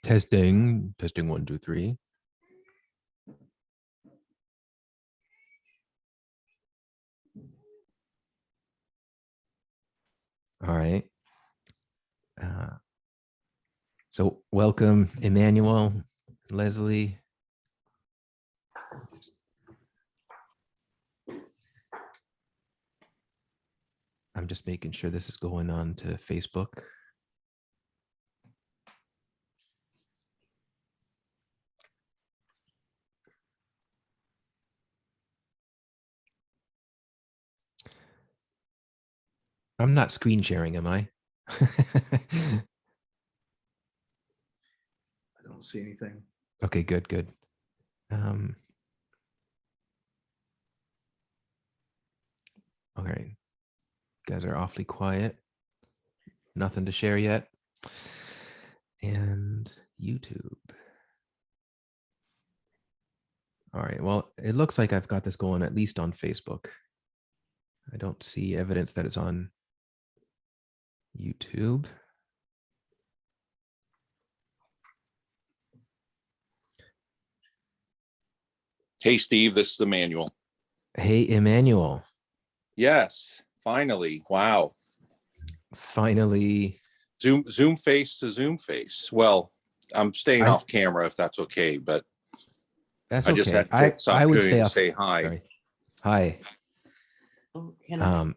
Testing 1, 2, 3. All right. So welcome, Emmanuel, Leslie. I'm just making sure this is going on to Facebook. I'm not screen sharing, am I? I don't see anything. Okay, good. All right. You guys are awfully quiet. Nothing to share yet. And YouTube. All right. Well, it looks like I've got this going at least on Facebook. I don't see evidence that it's on YouTube. Hey, Steve, this is Emmanuel. Hey, Emmanuel. Yes, finally. Wow. Finally. Zoom face to Zoom face. Well, I'm staying off camera if that's okay, but that's I okay. just had to take this I would stay opportunity to off. say hi. Sorry. Hi.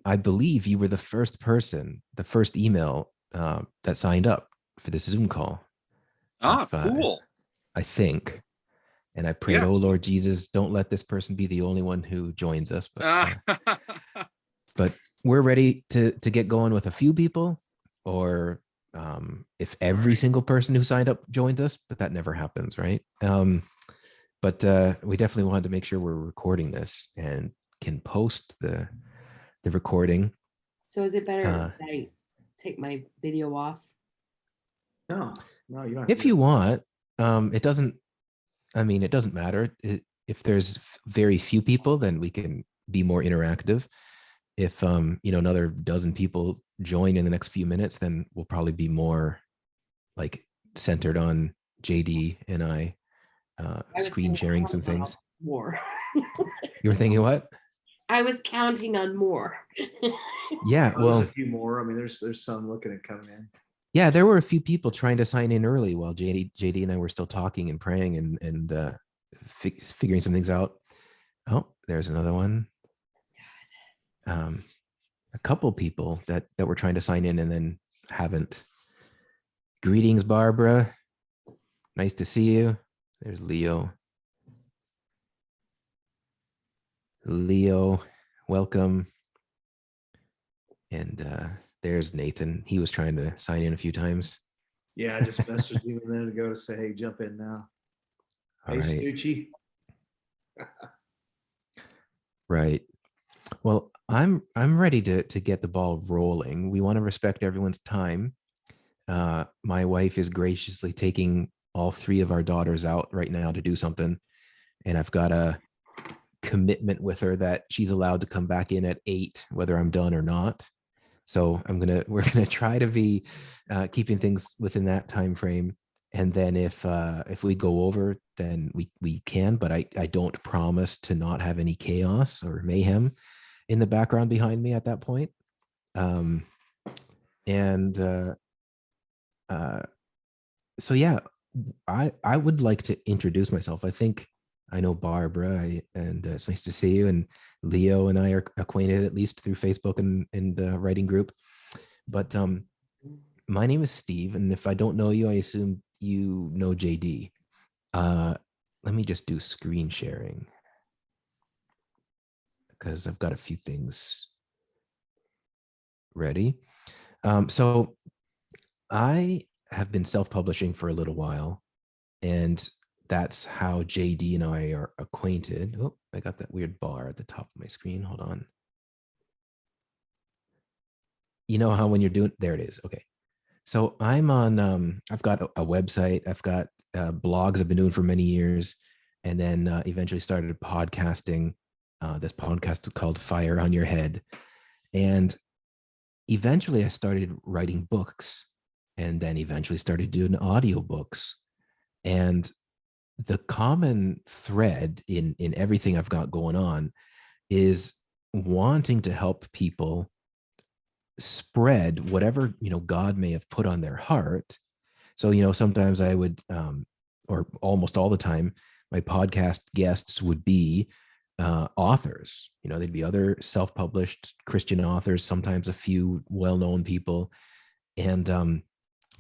I believe you were the first person, the first email that signed up for this Zoom call. Cool. I think. And I prayed, oh, Lord Jesus, don't let this person be the only one who joins us. But we're ready to get going with a few people, or if every single person who signed up joined us, but that never happens, right? But we definitely wanted to make sure we're recording this and can post the recording. So is it better if I take my video off? No, you don't. If you want, it doesn't matter. If there's very few people, then we can be more interactive. If another dozen people join in the next few minutes, then we'll probably be more like centered on JD and I screen sharing some things. More. You were thinking what? I was counting on more. Yeah, well, there's a few more. I mean, there's some looking at coming in. Yeah, there were a few people trying to sign in early while JD and I were still talking and praying and figuring some things out. Oh, there's another one. A couple people that were trying to sign in and then haven't. Greetings, Barbara. Nice to see you. There's Leo. Leo, welcome. And there's Nathan. He was trying to sign in a few times. Yeah, I just messaged you a minute ago to say, hey, jump in now. All hey, right. Stucci. Right. Well, I'm ready to get the ball rolling. We want to respect everyone's time. My wife is graciously taking all three of our daughters out right now to do something, and I've got a commitment with her that she's allowed to come back in at 8, whether I'm done or not. So we're gonna try to be keeping things within that time frame. And then if we go over, then we can, but I don't promise to not have any chaos or mayhem in the background behind me at that point. So yeah, I would like to introduce myself. I think I know Barbara, and it's nice to see you. And Leo and I are acquainted at least through Facebook and the writing group. But my name is Steve, and if I don't know you, I assume you know JD. Let me just do screen sharing because I've got a few things ready. So I have been self-publishing for a little while, and that's how JD and I are acquainted. Oh, I got that weird bar at the top of my screen. Hold on. You know how when you're doing, there it is. Okay. So I'm on, I've got a website. I've got blogs I've been doing for many years, and then eventually started podcasting. This podcast called Fire on Your Head. And eventually I started writing books, and then eventually started doing audiobooks. And the common thread in everything I've got going on is wanting to help people spread whatever, God may have put on their heart. So, sometimes I would, or almost all the time, my podcast guests would be authors. They'd be other self-published Christian authors, sometimes a few well-known people. And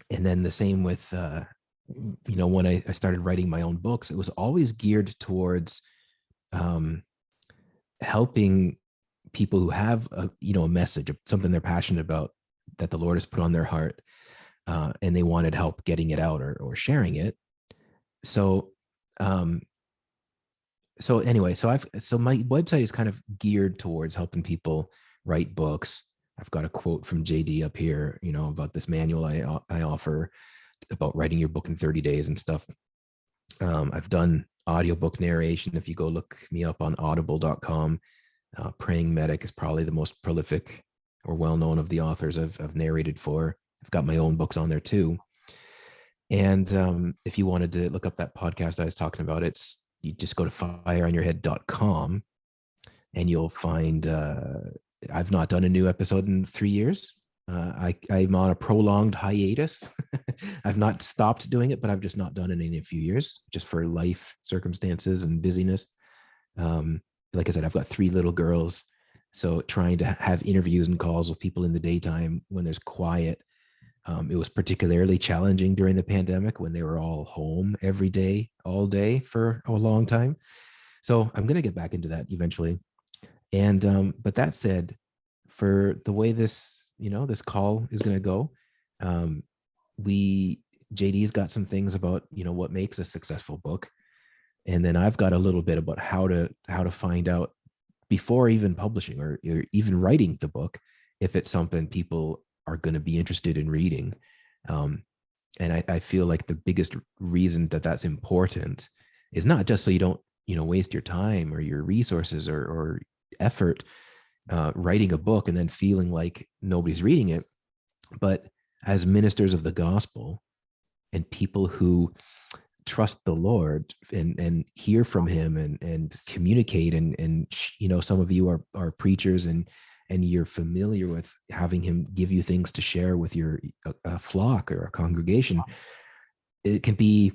then the same with, when I started writing my own books, it was always geared towards helping people who have a message, something they're passionate about that the Lord has put on their heart, and they wanted help getting it out or sharing it. So, anyway, so my website is kind of geared towards helping people write books. I've got a quote from JD up here, about this manual I offer about writing your book in 30 days and stuff. I've done audiobook narration. If you go look me up on audible.com, Praying Medic is probably the most prolific or well-known of the authors I've narrated for. I've got my own books on there too. And if you wanted to look up that podcast I was talking about, you just go to fireonyourhead.com and you'll find I've not done a new episode in 3 years. I'm on a prolonged hiatus. I've not stopped doing it, but I've just not done it in a few years, just for life circumstances and busyness. Like I said, I've got 3 little girls. So trying to have interviews and calls with people in the daytime when there's quiet. It was particularly challenging during the pandemic when they were all home every day, all day for a long time. So I'm going to get back into that eventually. And but that said, for the way this call is going to go, JD's got some things about what makes a successful book, and then I've got a little bit about how to find out before even publishing or even writing the book if it's something people are going to be interested in reading. And I feel like the biggest reason that that's important is not just so you don't waste your time or your resources or effort writing a book and then feeling like nobody's reading it, but as ministers of the gospel and people who trust the Lord and hear from him and communicate and some of you are preachers and you're familiar with having him give you things to share with your a flock or a congregation. It can be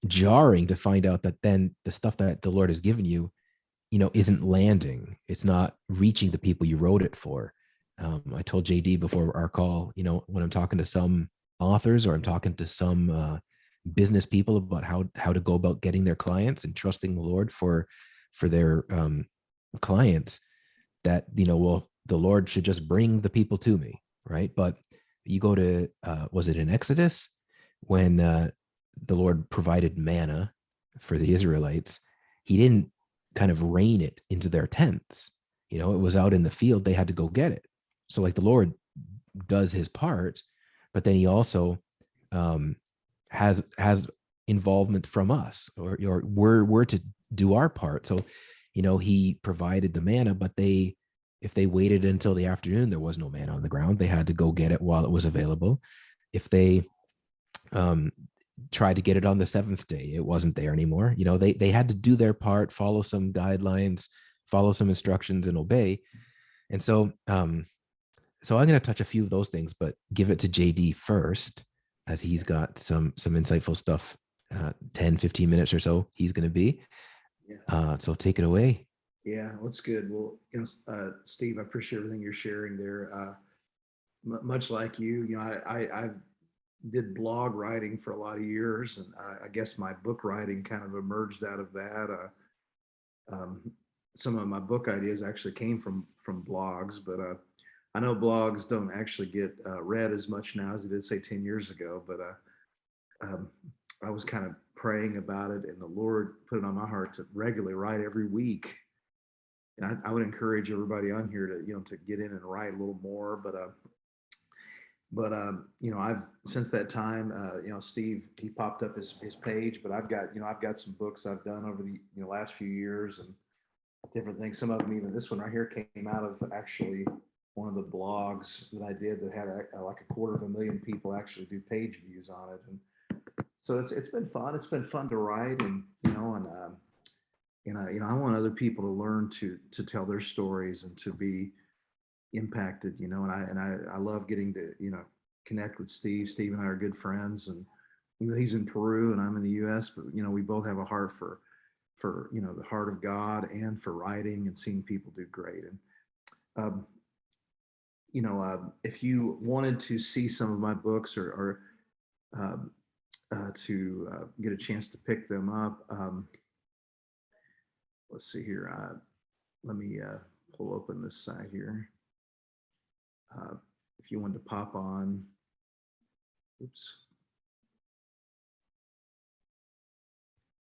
jarring to find out that then the stuff that the Lord has given you isn't landing. It's not reaching the people you wrote it for. I told JD before our call, when I'm talking to some authors or I'm talking to some business people about how to go about getting their clients and trusting the Lord for their clients, that well, the Lord should just bring the people to me, right? But you go to was it in Exodus when the Lord provided manna for the Israelites? He didn't kind of rain it into their tents. It was out in the field. They had to go get it. So like the Lord does his part, but then he also has involvement from us, or we're to do our part. So he provided the manna, but if they waited until the afternoon, there was no manna on the ground. They had to go get it while it was available. If they tried to get it on the 7th day, it wasn't there anymore. They had to do their part, follow some guidelines, follow some instructions, and obey. And so so I'm going to touch a few of those things, but give it to JD first, as he's got some insightful stuff. 10, 15 minutes or so he's going to be. Yeah. So take it away. Yeah, well, that's good. Well, Steve, I appreciate everything you're sharing there. Much like you, I did blog writing for a lot of years, and I guess my book writing kind of emerged out of that. Some of my book ideas actually came from blogs, but I know blogs don't actually get read as much now as it did say 10 years ago. But I was kind of praying about it, and the Lord put it on my heart to regularly write every week. And I would encourage everybody on here to to get in and write a little more. But I've since that time, Steve, he popped up his page, but I've got some books I've done over the last few years and different things. Some of them, even this one right here, came out of actually one of the blogs that I did that had like 250,000 people actually do page views on it. And so it's been fun. It's been fun to write, and I want other people to learn to tell their stories and to be impacted, and I love getting to, connect with Steve. Steve and I are good friends, and he's in Peru and I'm in the US, but we both have a heart for the heart of God and for writing and seeing people do great. And um, if you wanted to see some of my books or um, to get a chance to pick them up, let's see here. Let me pull open this site here. If you wanted to pop on, oops.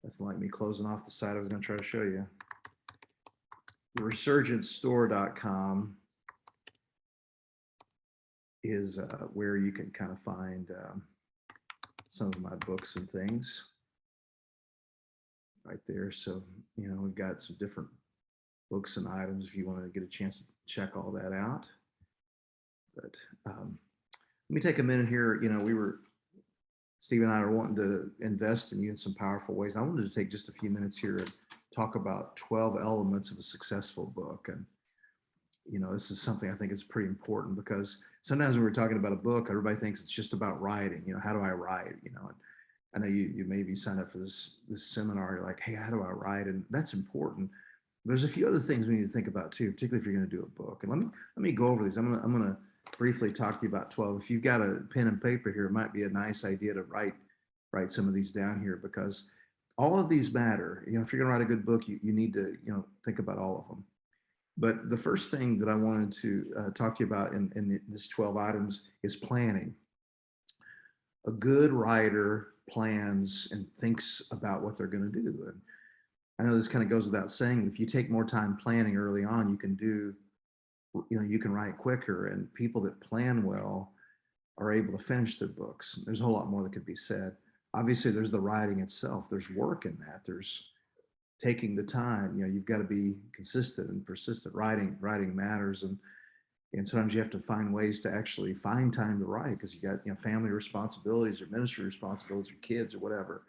Nothing like me closing off the site I was going to try to show you. Resurgencestore.com is where you can kind of find some of my books and things right there. So, we've got some different books and items if you want to get a chance to check all that out. But let me take a minute here. Steve and I are wanting to invest in you in some powerful ways. I wanted to take just a few minutes here and talk about 12 elements of a successful book. And, this is something I think is pretty important, because sometimes when we're talking about a book, everybody thinks it's just about writing. How do I write? And I know you maybe sign up for this seminar, you're like, hey, how do I write? And that's important. There's a few other things we need to think about too, particularly if you're going to do a book. And let me go over these. I'm going to briefly talk to you about 12. If you've got a pen and paper here, it might be a nice idea to write some of these down here, because all of these matter. If you're going to write a good book, you need to think about all of them. But the first thing that I wanted to talk to you about in this 12 items is planning. A good writer plans and thinks about what they're going to do. And I know this kind of goes without saying, if you take more time planning early on, you can write quicker, and people that plan well are able to finish their books. There's a whole lot more that could be said. Obviously, there's the writing itself. There's work in that. There's taking the time. You've got to be consistent and persistent. Writing matters, and sometimes you have to find ways to actually find time to write, because you got family responsibilities or ministry responsibilities or kids or whatever.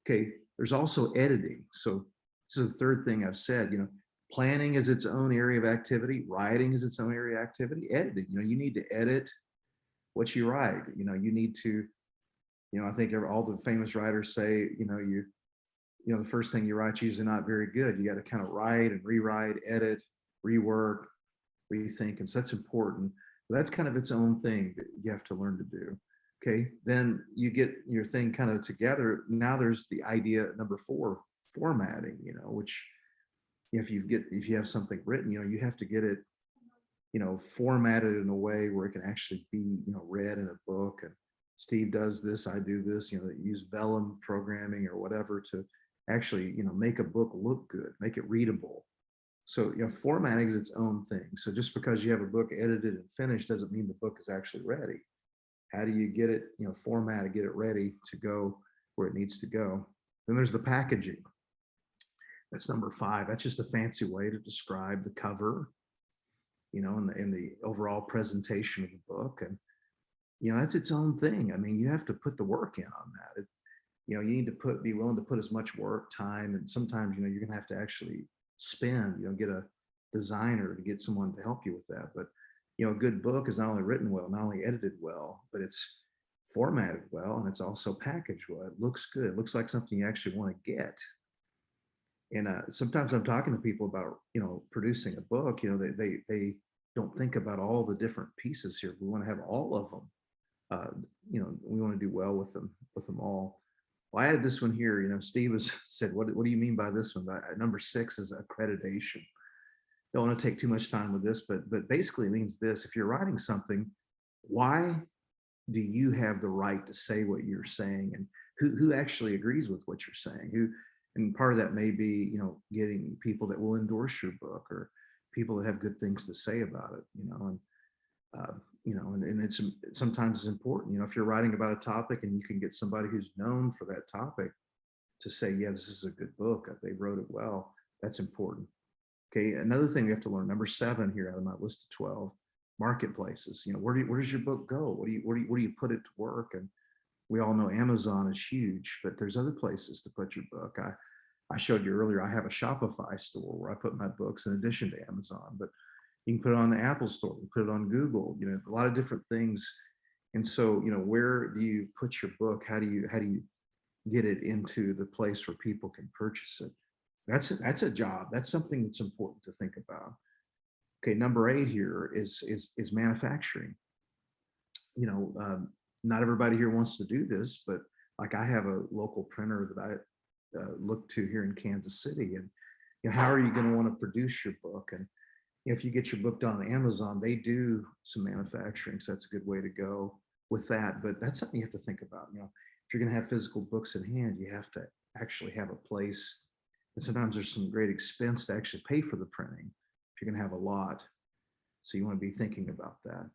Okay, there's also editing. So this is the third thing I've said. Planning is its own area of activity. Writing is its own area of activity. Editing, you need to edit what you write. You need to, I think all the famous writers say, the first thing you write is usually not very good. You got to kind of write and rewrite, edit, rework, rethink. And so that's important. But that's kind of its own thing that you have to learn to do. Okay, then you get your thing kind of together. Now there's the idea, number 4, formatting, which if you have something written, you have to get it, formatted in a way where it can actually be, read in a book. And Steve does this, I do this, use vellum programming or whatever to actually, make a book look good, make it readable. So, formatting is its own thing. So just because you have a book edited and finished doesn't mean the book is actually ready. How do you get it, formatted, get it ready to go where it needs to go? Then there's the packaging. That's number 5. That's just a fancy way to describe the cover, and the overall presentation of the book. And, that's its own thing. I mean, you have to put the work in on that. You need to be willing to put as much work, time, and sometimes, you're going to have to actually spend, get a designer to get someone to help you with that. But, a good book is not only written well, not only edited well, but it's formatted well, and it's also packaged well. It looks good. It looks like something you actually want to get. And sometimes I'm talking to people about, producing a book, they don't think about all the different pieces here. We want to have all of them. We want to do well with them all. Well, I added this one here. Steve said, what do you mean by this one? Number 6 is accreditation. Don't want to take too much time with this, but basically it means this: if you're writing something, why do you have the right to say what you're saying, and who actually agrees with what you're saying? And part of that may be, getting people that will endorse your book, or people that have good things to say about it, and it's sometimes it's important, if you're writing about a topic and you can get somebody who's known for that topic to say, yeah, this is a good book, they wrote it well, that's important. Okay, another thing we have to learn, number 7 here out of my list of 12, marketplaces. Where does your book go? Where do you put it to work? And we all know Amazon is huge, but there's other places to put your book. I showed you earlier, I have a Shopify store where I put my books in addition to Amazon, but you can put it on the Apple store, you put it on Google, a lot of different things. And so, where do you put your book? How do you get it into the place where people can purchase it? That's a job. That's something that's important to think about. Okay, number 8 here is manufacturing. Not everybody here wants to do this, but like I have a local printer that I look to here in Kansas City, and how are you going to want to produce your book? And if you get your book done on Amazon, they do some manufacturing, so that's a good way to go with that. But that's something you have to think about. If you're going to have physical books in hand, you have to actually have a place. And sometimes there's some great expense to actually pay for the printing if you're going to have a lot. So you want to be thinking about that.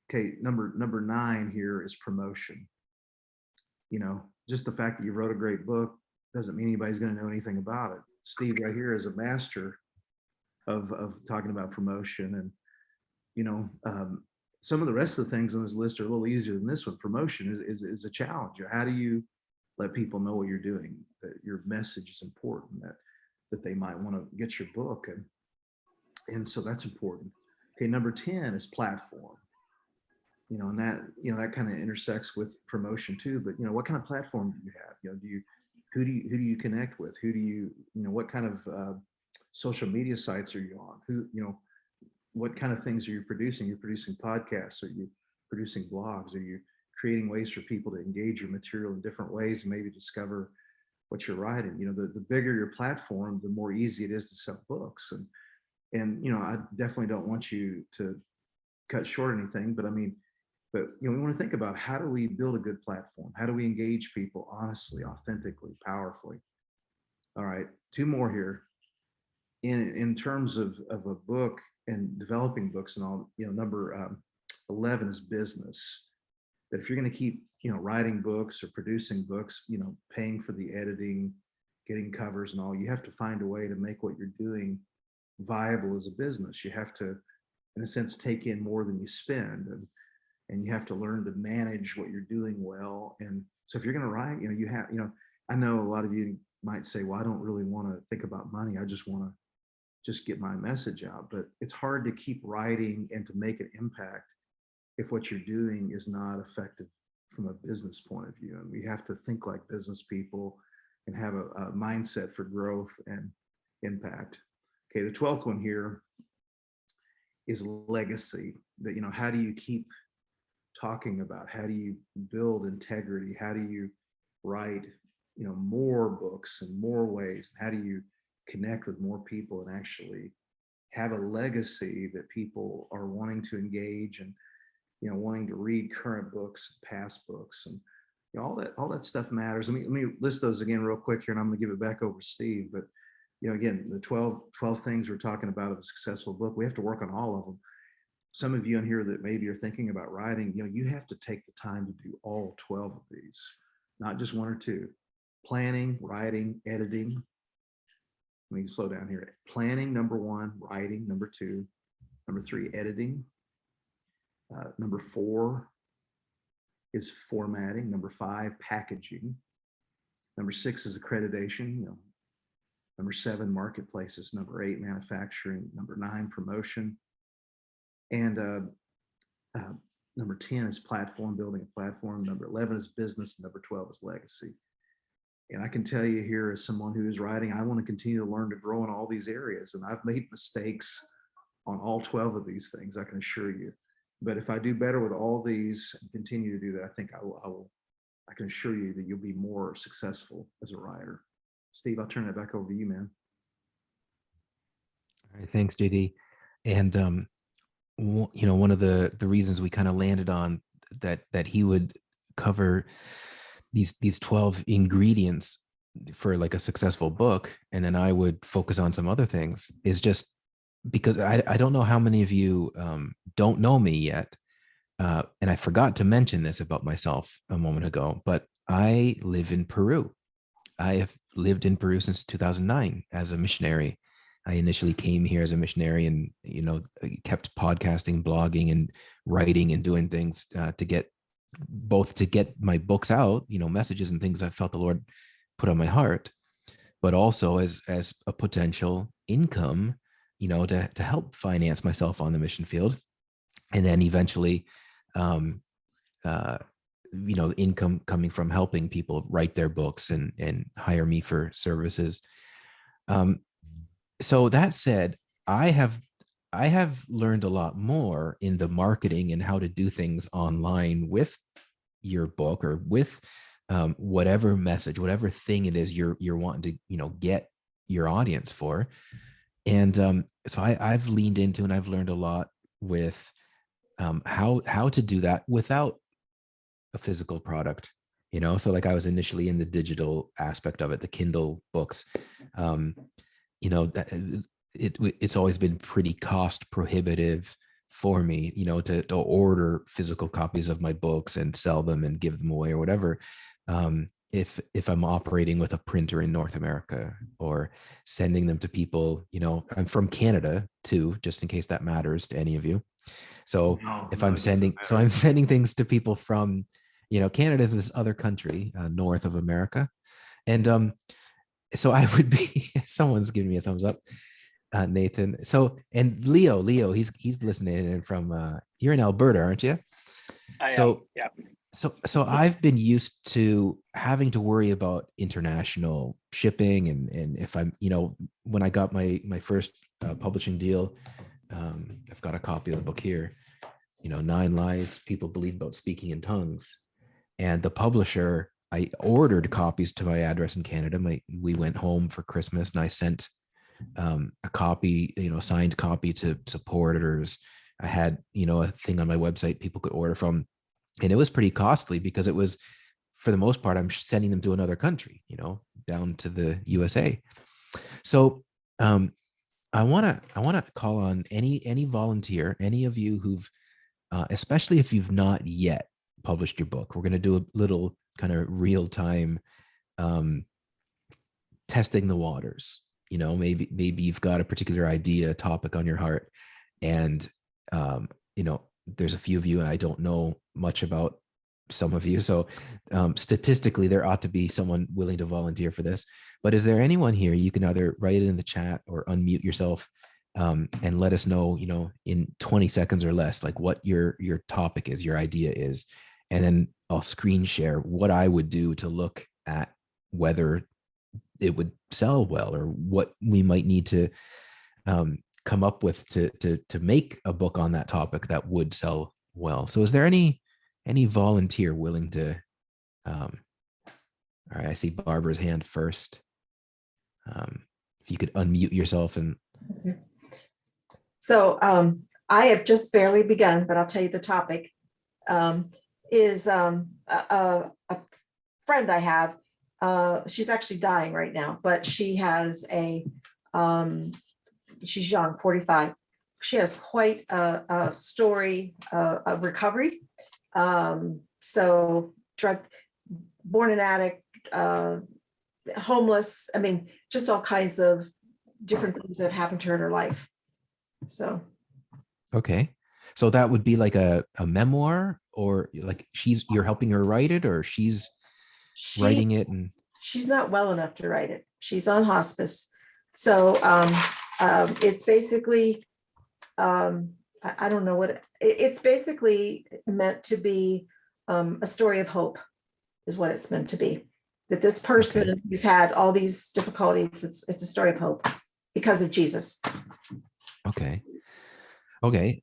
Okay, number 9 here is promotion. Just the fact that you wrote a great book doesn't mean anybody's going to know anything about it. Steve right here is a master of talking about promotion. And some of the rest of the things on this list are a little easier than this one. Promotion is a challenge. How do you let people know what you're doing, that your message is important, that they might want to get your book? And so that's important. Okay, number 10 is platform. And that kind of intersects with promotion too. But what kind of platform do you have? Who do you connect with? What kind of social media sites are you on? What kind of things are you producing? You're producing podcasts? Are you producing blogs? Are you creating ways for people to engage your material in different ways and maybe discover what you're writing? The bigger your platform, the more easy it is to sell books. And I definitely don't want you to cut short anything, but we want to think about, how do we build a good platform? How do we engage people honestly, authentically, powerfully? All right, 2 more here. In terms of a book and developing books and all, number 11 is business. That if you're going to keep, writing books or producing books, paying for the editing, getting covers and all, you have to find a way to make what you're doing viable as a business. You have to, in a sense, take in more than you spend, and you have to learn to manage what you're doing well. And so if you're going to write, I know a lot of you might say, well, I don't really want to think about money. I just want to get my message out. But it's hard to keep writing and to make an impact if what you're doing is not effective from a business point of view. And we have to think like business people and have a mindset for growth and impact. Okay, the 12th one here is legacy. That, how do you keep talking about, how do you build integrity? How do you write, more books in more ways? How do you connect with more people and actually have a legacy that people are wanting to engage and, wanting to read current books, past books, and all that stuff matters. Let me list those again real quick here, and I'm going to give it back over to Steve. But again, the 12 things we're talking about of a successful book, we have to work on all of them. Some of you in here that maybe are thinking about writing, you have to take the time to do all 12 of these, not just 1 or 2. Planning, writing, editing. Let me slow down here. Planning, number 1, writing, number 2, number 3, editing. Number 4 is formatting. Number 5, packaging. Number 6 is accreditation. Number 7, marketplaces. Number 8, manufacturing. Number 9, promotion. And number 10 is platform, building a platform. Number 11 is business. Number 12 is legacy. And I can tell you here, as someone who is writing, I want to continue to learn to grow in all these areas. And I've made mistakes on all 12 of these things, I can assure you. But if I do better with all these and continue to do that, I think I can assure you that you'll be more successful as a writer. Steve, I'll turn it back over to you, man. All right, thanks, JD. And one of the reasons we kind of landed on that he would cover these 12 ingredients for like a successful book, and then I would focus on some other things, is just because I don't know how many of you don't know me yet. And I forgot to mention this about myself a moment ago, but I live in Peru. I have lived in Peru since 2009 as a missionary. I initially came here as a missionary and, kept podcasting, blogging, and writing and doing things to get both to get my books out, messages and things I felt the Lord put on my heart, but also as a potential income, to help finance myself on the mission field. And then eventually, income coming from helping people write their books and hire me for services. So that said, I have learned a lot more in the marketing and how to do things online with your book, or with whatever message, whatever thing it is you're wanting to get your audience for. And so I've leaned into, and I've learned a lot with how to do that without a physical product. So like I was initially in the digital aspect of it, the Kindle books. That it's always been pretty cost prohibitive for me, to order physical copies of my books and sell them and give them away or whatever. If I'm operating with a printer in North America, or sending them to people, I'm from Canada too, just in case that matters to any of you. So I'm sending things to people from, Canada is this other country north of America. And so I would be, someone's giving me a thumbs up, Nathan. So, and Leo, he's listening in from, you're in Alberta, aren't you? I am, yeah. So I've been used to having to worry about international shipping, and if I'm, when I got my first publishing deal, I've got a copy of the book here, 9 Lies People Believe About Speaking in Tongues. And the publisher, I ordered copies to my address in Canada. We went home for Christmas, and I sent a copy, signed copy to supporters. I had, a thing on my website people could order from. And it was pretty costly because it was, for the most part, I'm sending them to another country, down to the USA. So I want to call on any volunteer, any of you who've, especially if you've not yet published your book. We're going to do a little kind of real time testing the waters. Maybe you've got a particular idea, topic on your heart, and there's a few of you, and I don't know much about some of you. So statistically, there ought to be someone willing to volunteer for this. But is there anyone here? You can either write it in the chat or unmute yourself and let us know, in 20 seconds or less, like what your topic is, your idea is. And then I'll screen share what I would do to look at whether it would sell well, or what we might need to come up with to make a book on that topic that would sell well. So is there any volunteer willing to, all right, I see Barbara's hand first. If you could unmute yourself. And so I have just barely begun, but I'll tell you the topic is a friend I have. She's actually dying right now, but she has she's young, 45. She has quite a story of recovery. So born an addict, homeless. I mean, just all kinds of different things that happened to her in her life. So. Okay. So that would be like a memoir, or like you're helping her write it, or she's writing it? And she's not well enough to write it. She's on hospice. So it's basically, I don't know what, it's basically meant to be a story of hope is what it's meant to be. That this person who's had all these difficulties, it's a story of hope because of Jesus. Okay.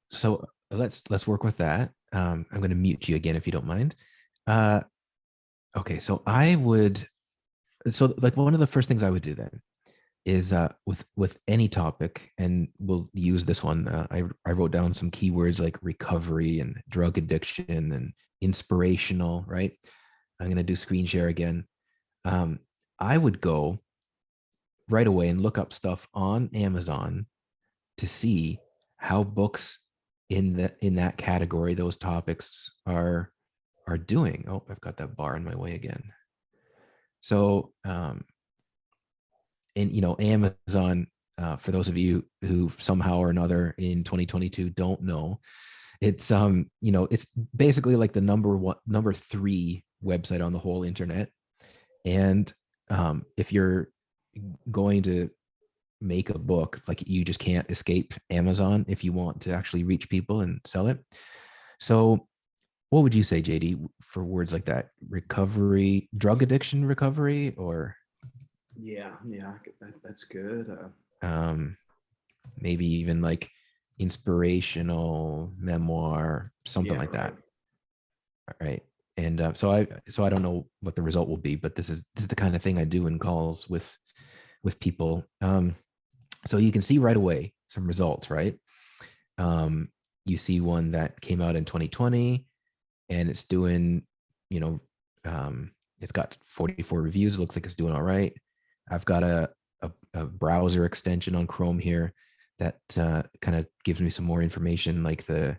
So let's work with that. I'm going to mute you again, if you don't mind. Okay. So like one of the first things I would do then is with any topic, and we'll use this one. I wrote down some keywords like recovery and drug addiction and inspirational, right? I'm going to do screen share again. I would go right away and look up stuff on Amazon to see how books in that category, those topics are doing. Oh, I've got that bar in my way again. So, and Amazon, for those of you who somehow or another in 2022 don't know, It's it's basically like the number 3 website on the whole internet. And if you're going to make a book, like, you just can't escape Amazon if you want to actually reach people and sell it. So what would you say, JD, for words like that? Recovery, drug addiction recovery, or Yeah, that's good. maybe even like inspirational memoir, something Yeah, like that. right. All right. And so I don't know what the result will be, but this is the kind of thing I do in calls with people. So you can see right away some results, right? You see one that came out in 2020, and it's doing, you know, it's got 44 reviews. It looks like it's doing all right. I've got a browser extension on Chrome here that kind of gives me some more information, like the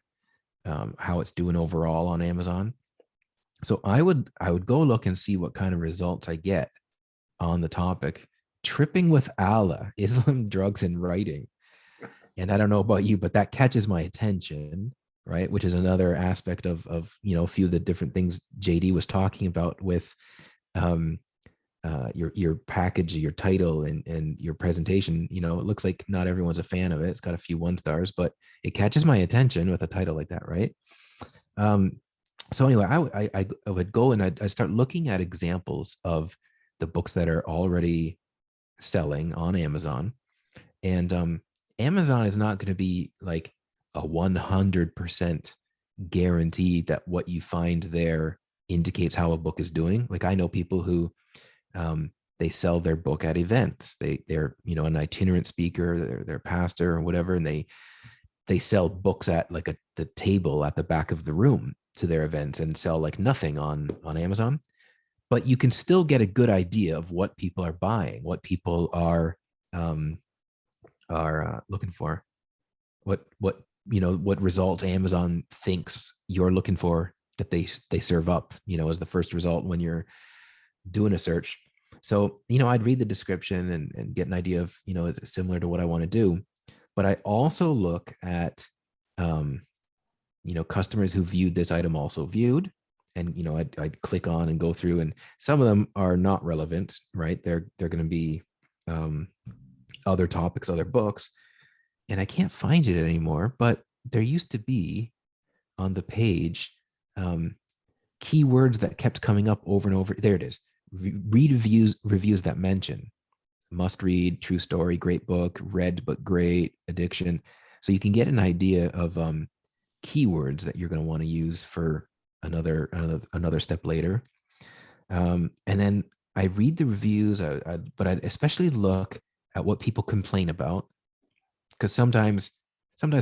how it's doing overall on Amazon. So I would go look and see what kind of results I get on the topic. Tripping with Allah, Islam, drugs, and writing. And I don't know about you, but that catches my attention, right? Which is another aspect of a few of the different things JD was talking about with um, your package, your title, and your presentation. It looks like not everyone's a fan of it. It's got a few 1 stars, but it catches my attention with a title like that, right? So anyway, I would go and I'd start looking at examples of the books that are already selling on Amazon. And Amazon is not going to be like a 100% guarantee that what you find there indicates how a book is doing. Like, I know people who they sell their book at events. They're an itinerant speaker, they're a pastor or whatever, and they sell books at like the table at the back of the room to their events, and sell like nothing on Amazon. But you can still get a good idea of what people are buying, what people are looking for, what results Amazon thinks you're looking for, that they serve up as the first result when you're doing a search. So I'd read the description and get an idea of is it similar to what I want to do. But I also look at customers who viewed this item also viewed, and I'd click on and go through, and some of them are not relevant, right? They're going to be other topics, other books, and I can't find it anymore. But there used to be on the page keywords that kept coming up over and over. There it is. Read reviews that mention must read, true story, great book, read but great, addiction. So you can get an idea of keywords that you're going to want to use for another step later. And then I read the reviews, but I especially look at what people complain about, because sometimes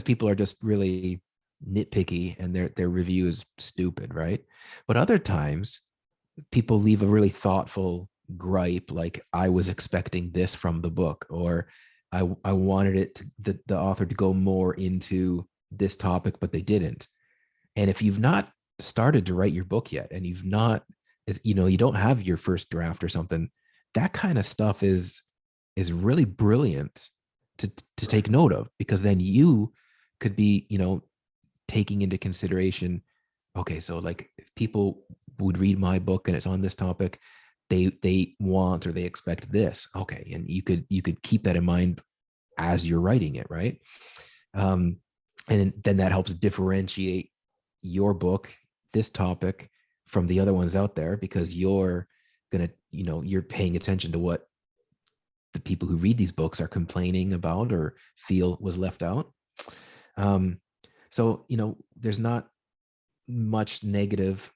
people are just really nitpicky and their review is stupid, right? But other times people leave a really thoughtful gripe, like, I was expecting this from the book, or I wanted it to the author to go more into this topic, but they didn't. And if you've not started to write your book yet, and you've not, you don't have your first draft or something, that kind of stuff is really brilliant to take note of, because then you could be, taking into consideration, okay, so like, if people would read my book and it's on this topic, they want or they expect this. Okay. And you could keep that in mind as you're writing it, right? And then that helps differentiate your book, this topic, from the other ones out there, because you're gonna, you're paying attention to what the people who read these books are complaining about or feel was left out. So there's not much negative.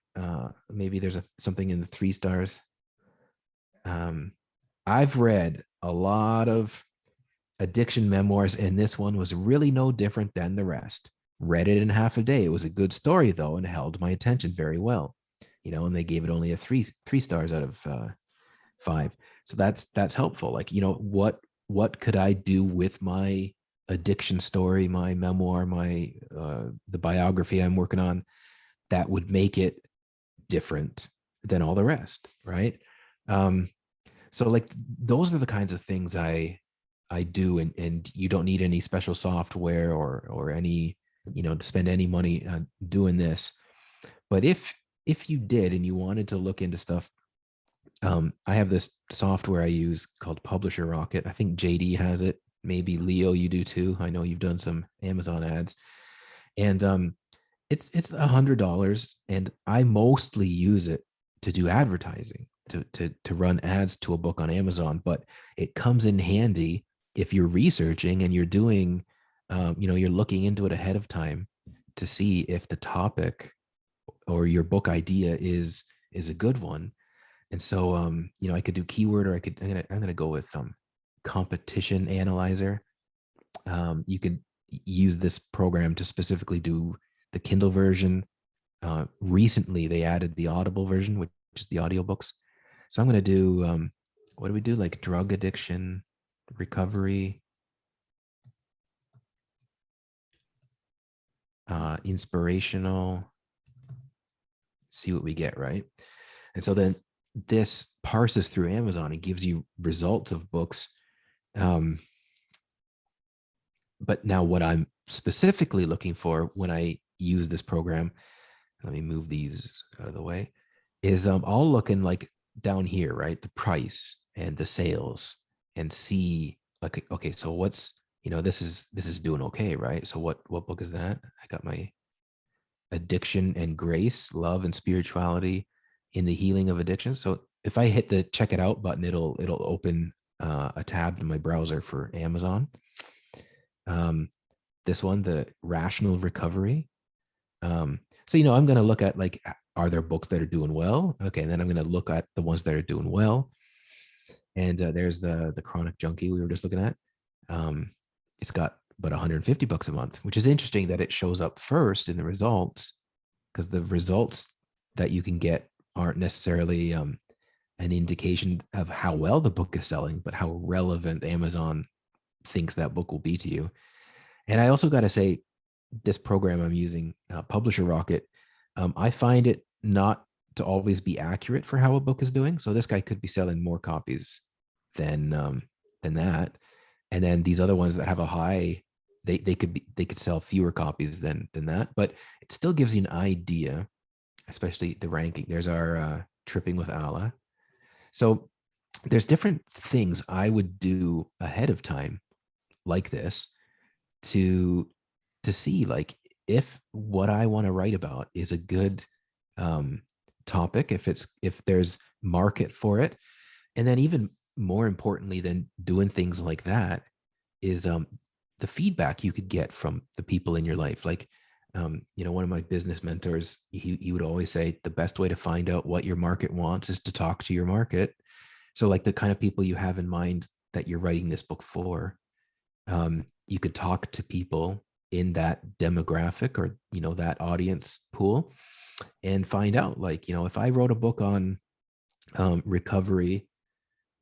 Maybe there's something in the 3 stars. I've read a lot of addiction memoirs, and this one was really no different than the rest. Read it in half a day. It was a good story though, and held my attention very well. And they gave it only a 3 stars out of 5. So that's helpful. Like, what could I do with my addiction story, my memoir, my the biography I'm working on, that would make it different than all the rest, right? So like, those are the kinds of things I do, and you don't need any special software or any to spend any money doing this. But if you did and you wanted to look into stuff, I have this software I use called Publisher Rocket. I think JD has it. Maybe Leo, you do too. I know you've done some Amazon ads, and it's $100, and I mostly use it to do advertising, to run ads to a book on Amazon. But it comes in handy if you're researching and you're doing, you're looking into it ahead of time to see if the topic or your book idea is a good one. And so, I could do keyword, or I'm gonna go with competition analyzer. You could use this program to specifically do the Kindle version. Recently, they added the Audible version, which is the audiobooks. So I'm gonna do, what do we do? Like drug addiction, recovery, inspirational. See what we get, right? And so then this parses through Amazon and gives you results of books. But now what I'm specifically looking for when I use this program, let me move these out of the way, is I'll look in like down here, right? The price and the sales, and see like, okay, so what's, this is doing okay, right? So what book is that? I got my Addiction and Grace, Love and Spirituality in the Healing of Addiction. So if I hit the check it out button, it'll open a tab in my browser for Amazon. This one, the Rational Recovery. So I'm going to look at like, are there books that are doing well? Okay, and then I'm going to look at the ones that are doing well. And there's the Chronic Junkie we were just looking at. It's got about $150 a month, which is interesting that it shows up first in the results, because the results that you can get aren't necessarily an indication of how well the book is selling, but how relevant Amazon thinks that book will be to you. And I also got to say, this program I'm using, Publisher Rocket, I find it not to always be accurate for how a book is doing. So this guy could be selling more copies than that, and then these other ones that have a high, they could sell fewer copies than that. But it still gives you an idea, especially the ranking. There's our Tripping with Allah. So there's different things I would do ahead of time like this to see like if what I want to write about is a good topic, if there's market for it. And then even more importantly than doing things like that is the feedback you could get from the people in your life. Like, one of my business mentors, he would always say the best way to find out what your market wants is to talk to your market. So like the kind of people you have in mind that you're writing this book for, you could talk to people in that demographic or, that audience pool, and find out like, if I wrote a book on recovery,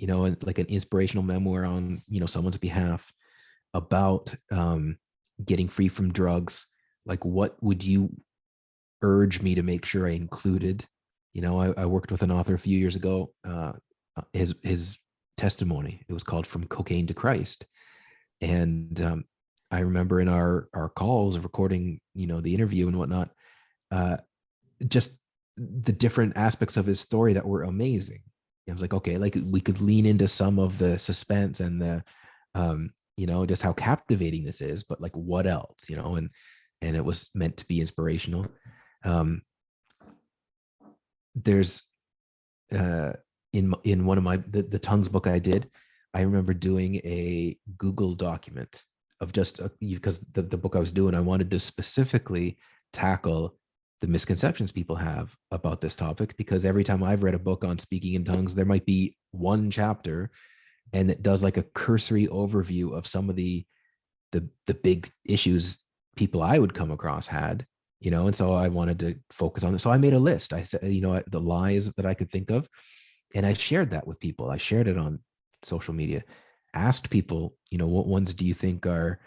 and like an inspirational memoir on, someone's behalf about getting free from drugs, like what would you urge me to make sure I included? I worked with an author a few years ago, his testimony, it was called From Cocaine to Christ. And I remember in our calls of recording, the interview and whatnot, just the different aspects of his story that were amazing. I was like, okay, like we could lean into some of the suspense and the, just how captivating this is, but like what else, and it was meant to be inspirational. There's in one of the tongues book I did, I remember doing a Google document of just because the book I was doing, I wanted to specifically tackle the misconceptions people have about this topic, because every time I've read a book on speaking in tongues, there might be one chapter and it does like a cursory overview of some of the big issues people I would come across had, and so I wanted to focus on it. So I made a list. I said, the lies that I could think of, and I shared that with people. I shared it on social media, asked people, what ones do you think are,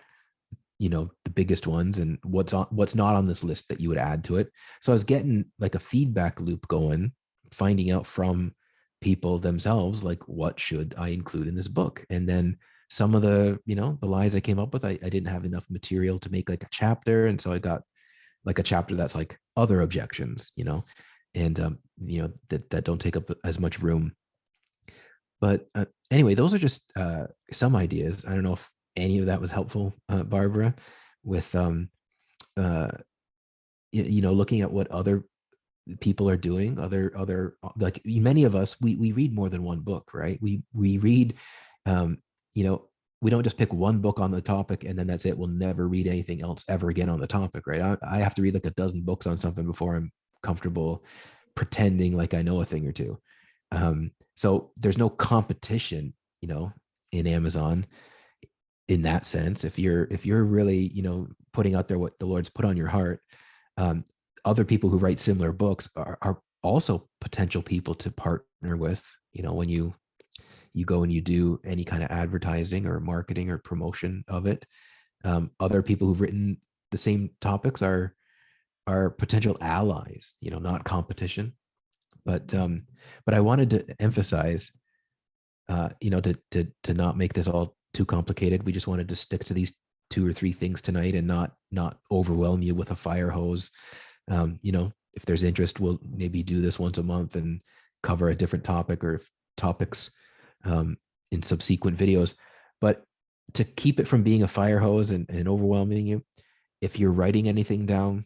the biggest ones, and what's not on this list that you would add to it. So I was getting like a feedback loop going, finding out from people themselves, like, what should I include in this book? And then some of the, the lies I came up with, I didn't have enough material to make like a chapter. And so I got like a chapter that's like other objections, and, that don't take up as much room. But anyway, those are just some ideas. I don't know if any of that was helpful, Barbara, with, uh, looking at what other people are doing, other like many of us, we read more than one book, right? We read, um we don't just pick one book on the topic and then that's it. We'll never read anything else ever again on the topic, right? I have to read like a dozen books on something before I'm comfortable pretending like I know a thing or two. So there's no competition, in Amazon in that sense. If you're really, putting out there what the Lord's put on your heart, um, other people who write similar books are also potential people to partner with, when you go and you do any kind of advertising or marketing or promotion of it. Other people who've written the same topics are potential allies, not competition. But I wanted to emphasize, to not make this all too complicated. We just wanted to stick to these 2 or 3 things tonight and not overwhelm you with a fire hose. If there's interest, we'll maybe do this once a month and cover a different topic or topics in subsequent videos. But to keep it from being a fire hose and overwhelming you, if you're writing anything down,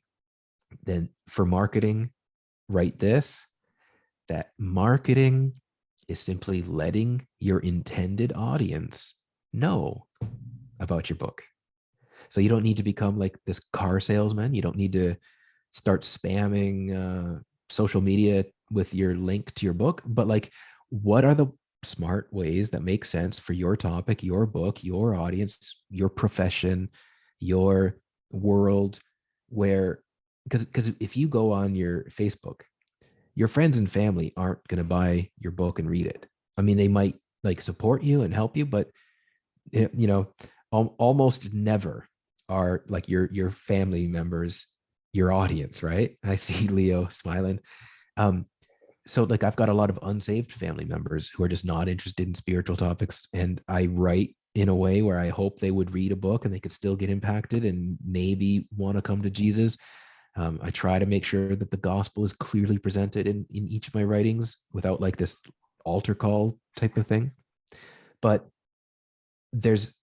then for marketing, write this: that marketing is simply letting your intended audience know about your book. So you don't need to become like this car salesman. You don't need to start spamming social media with your link to your book. But like, what are the smart ways that make sense for your topic, your book, your audience, your profession, your world? Where, because if you go on your Facebook, your friends and family aren't going to buy your book and read it. I mean, they might like support you and help you, but almost never are like your family members your audience, right? I see Leo smiling. So like I've got a lot of unsaved family members who are just not interested in spiritual topics, and I write in a way where I hope they would read a book and they could still get impacted and maybe want to come to Jesus. I try to make sure that the gospel is clearly presented in each of my writings without like this altar call type of thing. But there's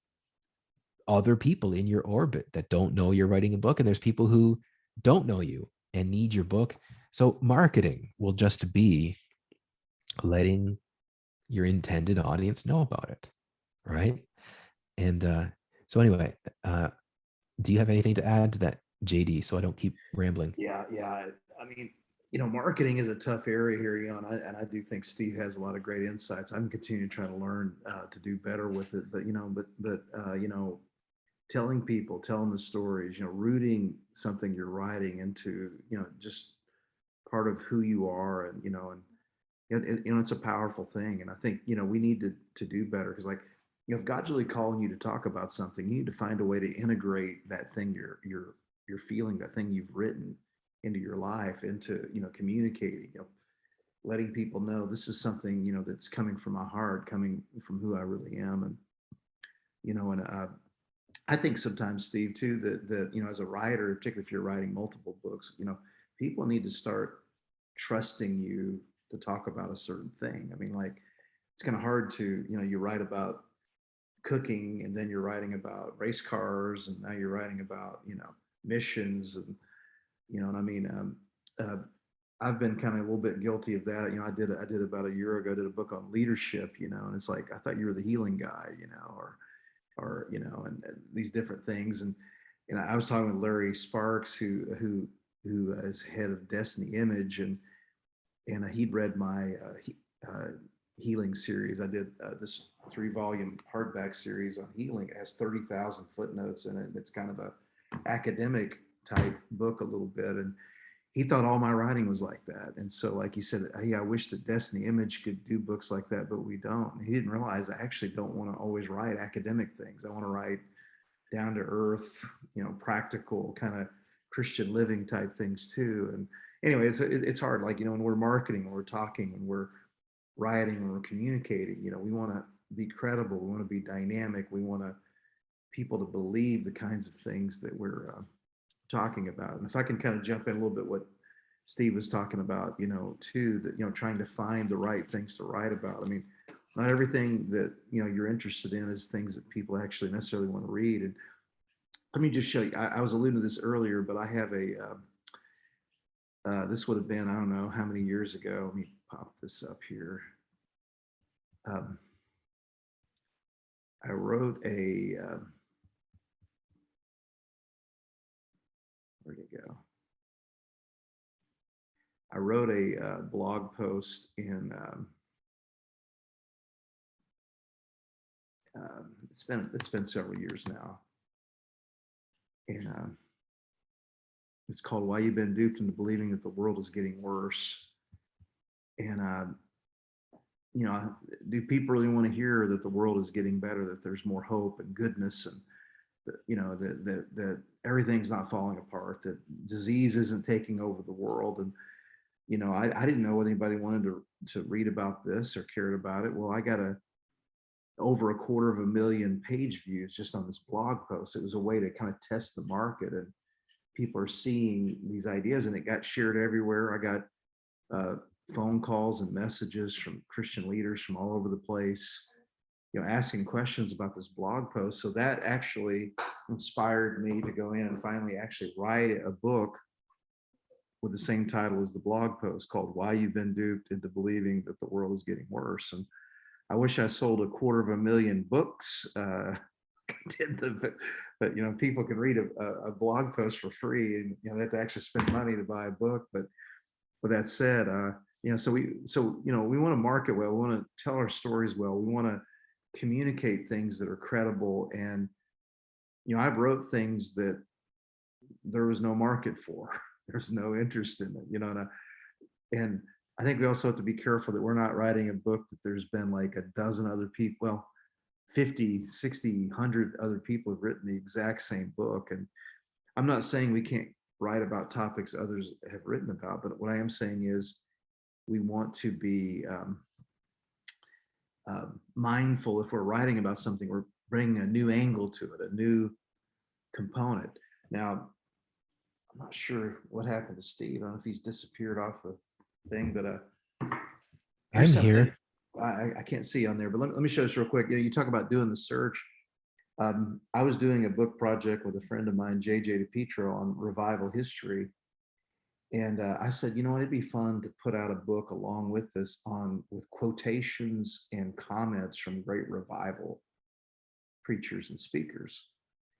other people in your orbit that don't know you're writing a book, and there's people who don't know you and need your book. So marketing will just be letting your intended audience know about it, right? And so anyway, do you have anything to add to that, JD, so I don't keep rambling? Yeah. I mean, marketing is a tough area here, and I do think Steve has a lot of great insights. I'm continuing to try to learn to do better with it. But telling people, telling the stories, rooting something you're writing into, just part of who you are, and it's a powerful thing. And I think we need to do better, because like, if God's really calling you to talk about something, you need to find a way to integrate that thing you're feeling, that thing you've written, into your life, into communicating, letting people know this is something that's coming from my heart, coming from who I really am. And I think sometimes, Steve, too, that as a writer, particularly if you're writing multiple books, people need to start trusting you to talk about a certain thing. I mean, like, it's kind of hard to, you write about cooking, and then you're writing about race cars, and now you're writing about, missions, and, and I mean, I've been kind of a little bit guilty of that. I did about a year ago, did a book on leadership, and it's like, I thought you were the healing guy, or and these different things. And I was talking with Larry Sparks, who is head of Destiny Image, and he'd read my healing series. I did this 3-volume hardback series on healing. It has 30,000 footnotes in it. It's kind of a academic type book a little bit, and he thought all my writing was like that. And so, like he said, hey, I wish that Destiny Image could do books like that, but we don't. And he didn't realize I actually don't want to always write academic things. I want to write down to earth, practical kind of Christian living type things too. And anyway, it's hard. Like, when we're marketing, when we're talking, when we're writing, when we're communicating, we want be credible. We want to be dynamic. We want people to believe the kinds of things that we're talking about. And if I can kind of jump in a little bit, what Steve was talking about, too, that, trying to find the right things to write about. I mean, not everything that, you're interested in is things that people actually necessarily want to read. And let me just show you, I was alluding to this earlier, but I have this would have been, I don't know how many years ago. Let me pop this up here. I wrote where'd it go? I wrote a blog post in, it's been several years now. And it's called "Why You've Been Duped into Believing That the World is Getting Worse." And do people really want to hear that the world is getting better, that there's more hope and goodness, and that everything's not falling apart, that disease isn't taking over the world? And I didn't know whether anybody wanted to read about this or cared about it. Well, I got over 250,000 page views just on this blog post. It was a way to kind of test the market, and people are seeing these ideas, and it got shared everywhere. I got phone calls and messages from Christian leaders from all over the place, asking questions about this blog post. So that actually inspired me to go in and finally actually write a book with the same title as the blog post, called "Why You've Been Duped into Believing That the World is Getting Worse." And I wish I sold 250,000 books. But people can read a blog post for free, and they have to actually spend money to buy a book. But with that said, so we want to market well. We want to tell our stories well. We want to communicate things that are credible. And I've wrote things that there was no market for. There's no interest in it. And I think we also have to be careful that we're not writing a book that there's been like a dozen other people, well, 50, 60, 100 other people have written the exact same book. And I'm not saying we can't write about topics others have written about, but what I am saying is we want to be mindful. If we're writing about something, we're bringing a new angle to it, a new component. Now, I'm not sure what happened to Steve. I don't know if he's disappeared off the thing, but I'm here. I can't see on there, but let me show this real quick. You talk about doing the search. I was doing a book project with a friend of mine, JJ DePietro, on revival history. And I said, it'd be fun to put out a book along with this with quotations and comments from great revival preachers and speakers.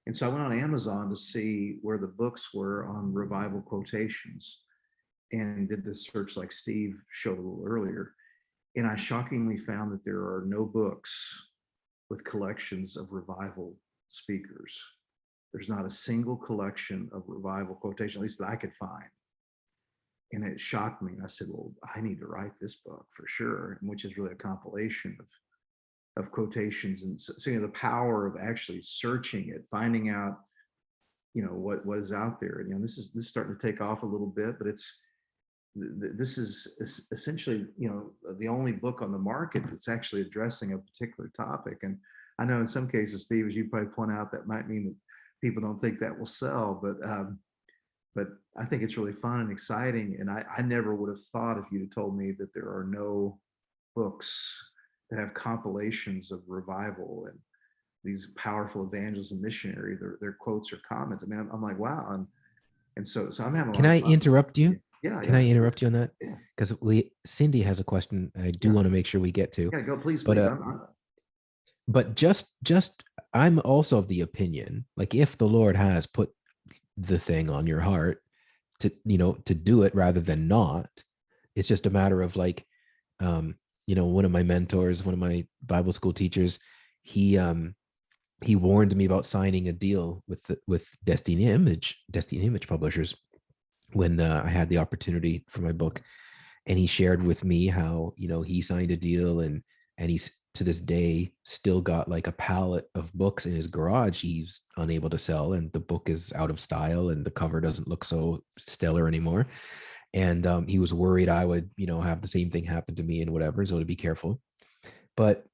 And so I went on Amazon to see where the books were on revival quotations, and did the search like Steve showed a little earlier. And I shockingly found that there are no books with collections of revival speakers. There's not a single collection of revival quotation, at least that I could find. And it shocked me. And I said, well, I need to write this book for sure, which is really a compilation of quotations. And so the power of actually searching it, finding out, what is out there. And this is starting to take off a little bit, but this is essentially, the only book on the market that's actually addressing a particular topic. And I know in some cases, Steve, as you probably point out, that might mean that people don't think that will sell, but I think it's really fun and exciting. And I never would have thought, if you'd have told me that there are no books that have compilations of revival and these powerful evangelists and missionaries, their quotes or comments. I mean, I'm like, wow. And so I'm having a Can lot I of fun. interrupt you? Yeah. Can I interrupt you on that? Yeah. Because Cindy has a question I do want to make sure we get to. Yeah, go, please. But but just I'm also of the opinion, like, if the Lord has put the thing on your heart to do it rather than not, it's just a matter of like, one of my mentors, one of my Bible school teachers, he warned me about signing a deal with Destiny Image Publishers when I had the opportunity for my book. And he shared with me how, he signed a deal, and he's to this day still got like a pallet of books in his garage he's unable to sell, and the book is out of style and the cover doesn't look so stellar anymore. And he was worried I would, have the same thing happen to me and whatever, so to be careful. But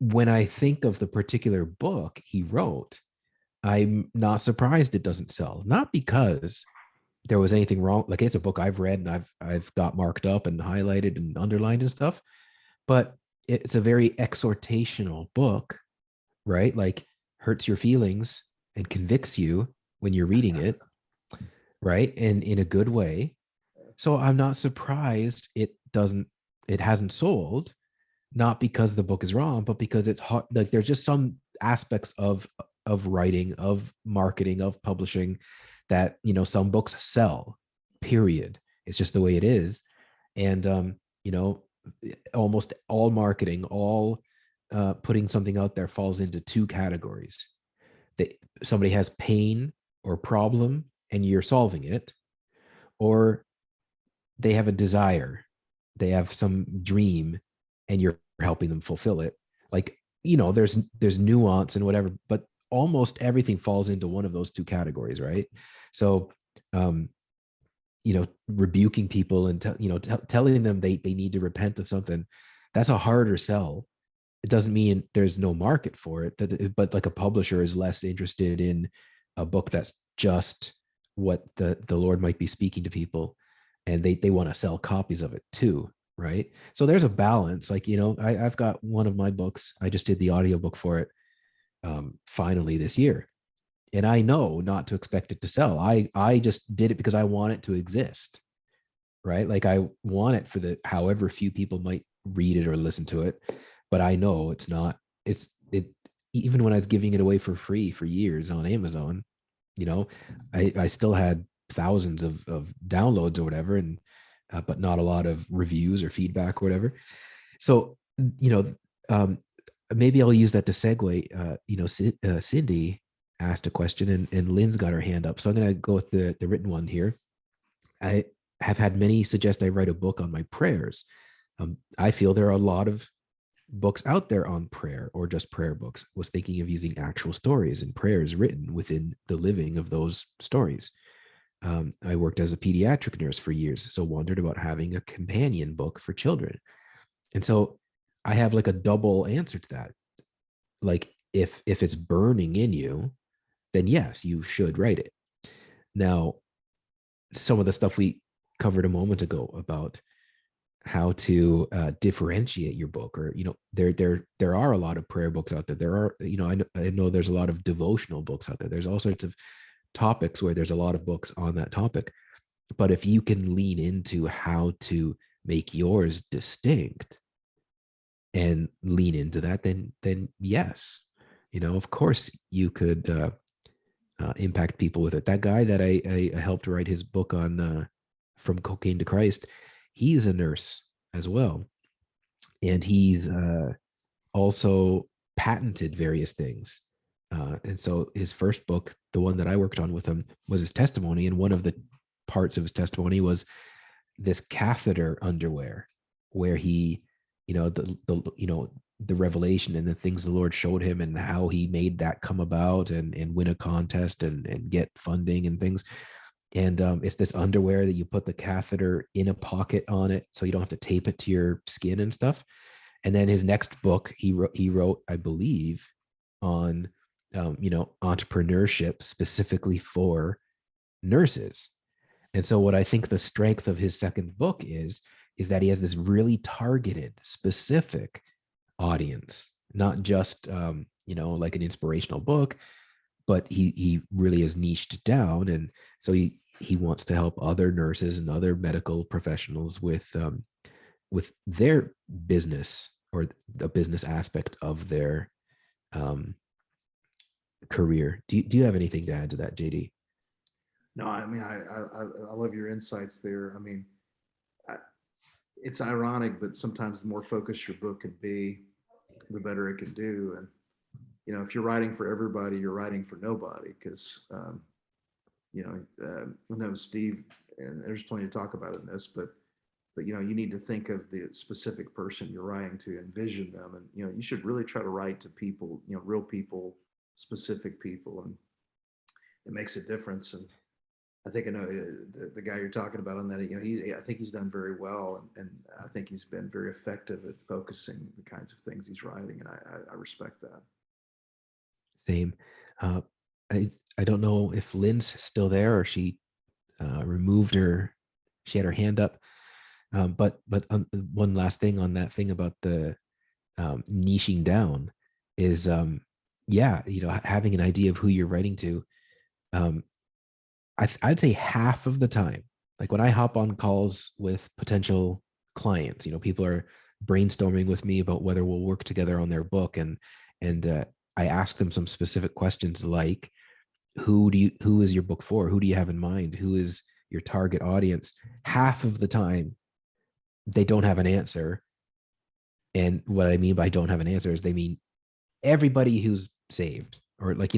when I think of the particular book he wrote, I'm not surprised it doesn't sell. Not because there was anything wrong. Like, it's a book I've read and I've got marked up and highlighted and underlined and stuff, but it's a very exhortational book, right? Like, hurts your feelings and convicts you when you're reading it, right? And in a good way. So I'm not surprised it hasn't sold, not because the book is wrong, but because it's hard. Like, there's just some aspects of writing, of marketing, of publishing that, some books sell, period. It's just the way it is. And almost all marketing, all putting something out there falls into two categories. That somebody has pain or problem and you're solving it, or they have a desire, they have some dream and you're helping them fulfill it. Like, there's nuance and whatever, but almost everything falls into one of those two categories, right? So rebuking people and telling them they need to repent of something, that's a harder sell. It doesn't mean there's no market for it, but like, a publisher is less interested in a book that's just what the Lord might be speaking to people, and they want to sell copies of it too, right? So there's a balance. Like, I've got one of my books, I just did the audiobook for it finally this year, and I know not to expect it to sell. I just did it because I want it to exist, right? Like, I want it for the however few people might read it or listen to it, but I know it's not. It even when I was giving it away for free for years on Amazon, I still had thousands of downloads or whatever, and but not a lot of reviews or feedback or whatever. So, um, maybe I'll use that to segue. Cindy asked a question, and Lynn's got her hand up. So I'm going to go with the written one here. I have had many suggest I write a book on my prayers. I feel there are a lot of books out there on prayer, or just prayer books. Was thinking of using actual stories and prayers written within the living of those stories. I worked as a pediatric nurse for years, so wondered about having a companion book for children. And so I have like a double answer to that. Like, if it's burning in you, then yes, you should write it. Now, some of the stuff we covered a moment ago about how to differentiate your book, or there are a lot of prayer books out there. There are, I know there's a lot of devotional books out there. There's all sorts of topics where there's a lot of books on that topic. But if you can lean into how to make yours distinct and lean into that, then yes, of course you could impact people with it. That guy that I helped write his book on, From Cocaine to Christ, he's a nurse as well, and he's also patented various things. And so his first book, the one that I worked on with him, was his testimony, and one of the parts of his testimony was this catheter underwear, where he, the revelation and the things the Lord showed him, and how he made that come about, and win a contest and get funding and things. And it's this underwear that you put the catheter in a pocket on it, so you don't have to tape it to your skin and stuff. And then his next book, he wrote, I believe, on entrepreneurship specifically for nurses. And so what I think the strength of his second book is that he has this really targeted, specific audience, not just like an inspirational book, but he really is niched down. And so he wants to help other nurses and other medical professionals with their business, or the business aspect of their career. Do you have anything to add to that, JD? No, I mean, I love your insights there. I mean, I, it's ironic, but sometimes the more focused your book can be, the better it can do. And if you're writing for everybody, you're writing for nobody, because I know Steve, and there's plenty to talk about in this, but you need to think of the specific person you're writing to, envision them, and you should really try to write to people, real people, specific people, and it makes a difference. And I think I know the guy you're talking about on that. I think he's done very well, and I think he's been very effective at focusing the kinds of things he's writing, and I respect that. Same. Uh, I don't know if Lynn's still there or she removed her. She had her hand up. But one last thing on that thing about the niching down is, yeah, having an idea of who you're writing to. I'd say half of the time, like when I hop on calls with potential clients, people are brainstorming with me about whether we'll work together on their book, and I ask them some specific questions like, who is your book for? Who do you have in mind? Who is your target audience? Half of the time, they don't have an answer. And what I mean by don't have an answer is they mean everybody who's saved, or like,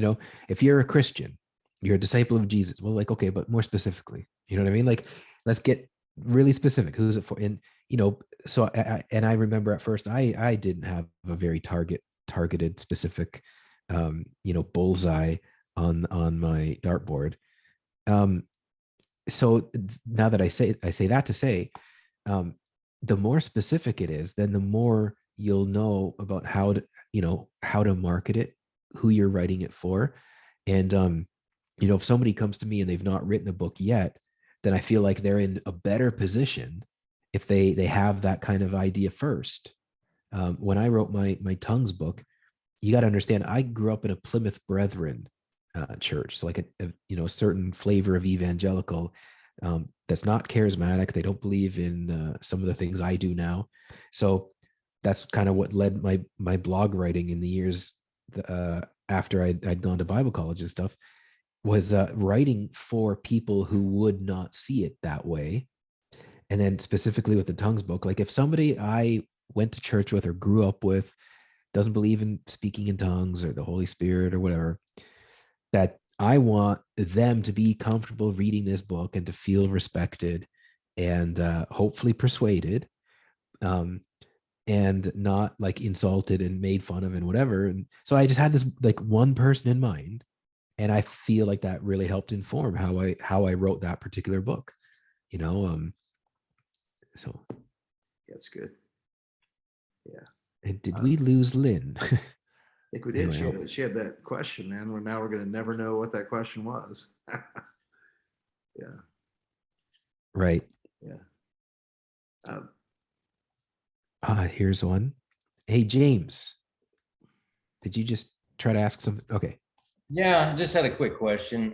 if you're a Christian, you're a disciple of Jesus. Well, like, okay, but more specifically, you know what I mean? Like, let's get really specific. Who's it for? And, so I remember at first I didn't have a very targeted specific, bullseye on my dartboard. So now that I say that to say, the more specific it is, then the more you'll know about how to market it, who you're writing it for. And if somebody comes to me and they've not written a book yet, then I feel like they're in a better position if they have that kind of idea first. When I wrote my tongues book, you got to understand, I grew up in a Plymouth Brethren church, so like a certain flavor of evangelical, that's not charismatic. They don't believe in some of the things I do now. So that's kind of what led my blog writing in the years after I'd gone to Bible college and stuff, was writing for people who would not see it that way. And then specifically with the tongues book, like if somebody I went to church with or grew up with doesn't believe in speaking in tongues or the Holy Spirit or whatever, that I want them to be comfortable reading this book and to feel respected and hopefully persuaded, and not like insulted and made fun of and whatever. And so I just had this like one person in mind, and I feel like that really helped inform how I wrote that particular book. So That's good. Yeah. and did we lose Lynn? I think we did. Anyway, She had that question, man. Now we're going to never know what that question was. Yeah. right. Yeah. Here's one. Hey, James, did you just try to ask something? Okay. Yeah, I just had a quick question.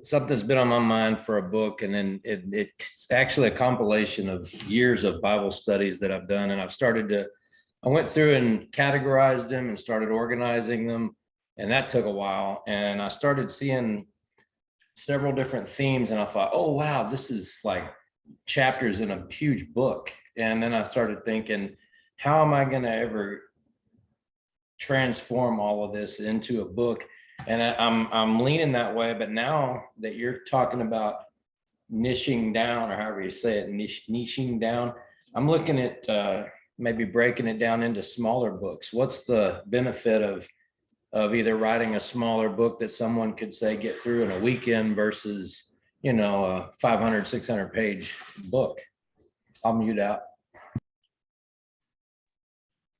Something's been on my mind for a book, and then it's actually a compilation of years of Bible studies that I've done. And I went through and categorized them and started organizing them. And that took a while. And I started seeing several different themes, and I thought, oh, wow, this is like chapters in a huge book. And then I started thinking, how am I going to ever transform all of this into a book? And I'm leaning that way. But now that you're talking about niching down, or however you say it, niching down, I'm looking at maybe breaking it down into smaller books. What's the benefit of either writing a smaller book that someone could say get through in a weekend versus a 500, 600 page book? I'll mute out.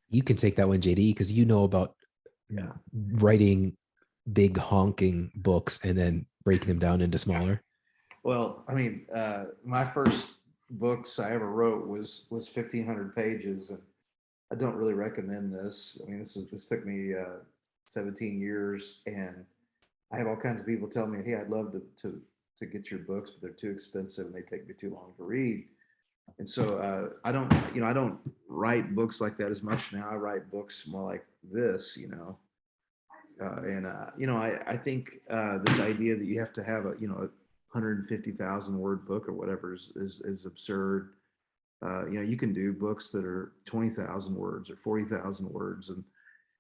You can take that one, JD, because you know about writing big honking books and then breaking them down into smaller. Well, I mean, my first books I ever wrote was 1,500 pages, and I don't really recommend this. I mean, this took me 17 years, and I have all kinds of people tell me, "Hey, I'd love to get your books, but they're too expensive and they take me too long to read." And so I don't write books like that as much now. I write books more like this, I think this idea that you have to have a 150,000 word book or whatever is absurd. You can do books that are 20,000 words or 40,000 words, and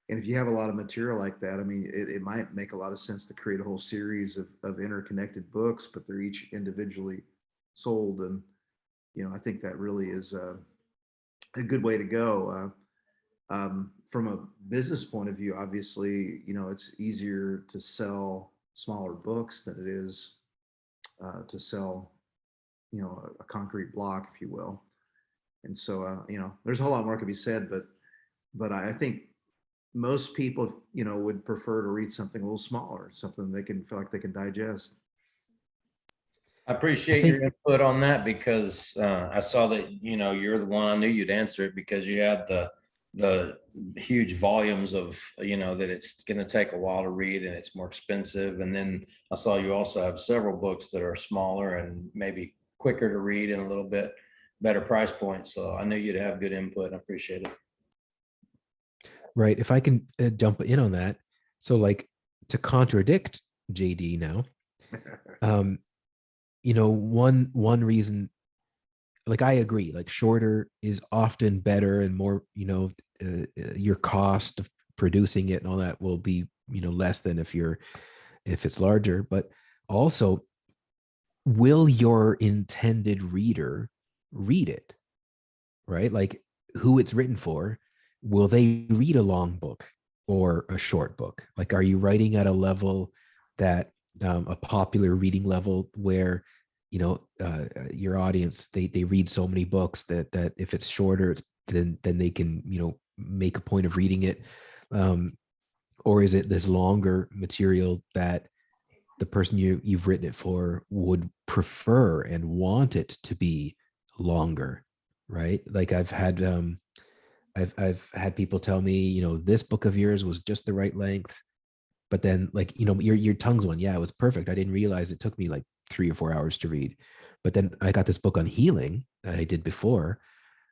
if you have a lot of material like that, I mean, it might make a lot of sense to create a whole series of interconnected books, but they're each individually sold. And I think that really is a good way to go. From a business point of view, obviously, it's easier to sell smaller books than it is to sell, you know, a concrete block, if you will. And so, you know, there's a whole lot more could be said, but I think most people, you know, would prefer to read something a little smaller, something they can feel like they can digest. I appreciate your input on that because I saw that, you know, you're the one. I knew you'd answer it because you had the huge volumes of, you know, that it's going to take a while to read and it's more expensive. And then I saw you also have several books that are smaller and maybe quicker to read and a little bit better price point. So I knew you'd have good input. I appreciate it. Right. If I can jump in on that. So like to contradict JD now, you know, one reason, like I agree, like shorter is often better and more, you know, your cost of producing it and all that will be, you know, less than if it's larger. But also, will your intended reader read it? Right? Like who it's written for, will they read a long book or a short book? Like, are you writing at a level that a popular reading level where, you know, your audience, they read so many books that if it's shorter, then they can, you know, make a point of reading it. Or is it this longer material that the person you've written it for would prefer and want it to be longer, right? Like I've had people tell me, you know, this book of yours was just the right length, but then like, you know, your tongues one, yeah, it was perfect. I didn't realize it took me like 3 or 4 hours to read. But then I got this book on healing that I did before,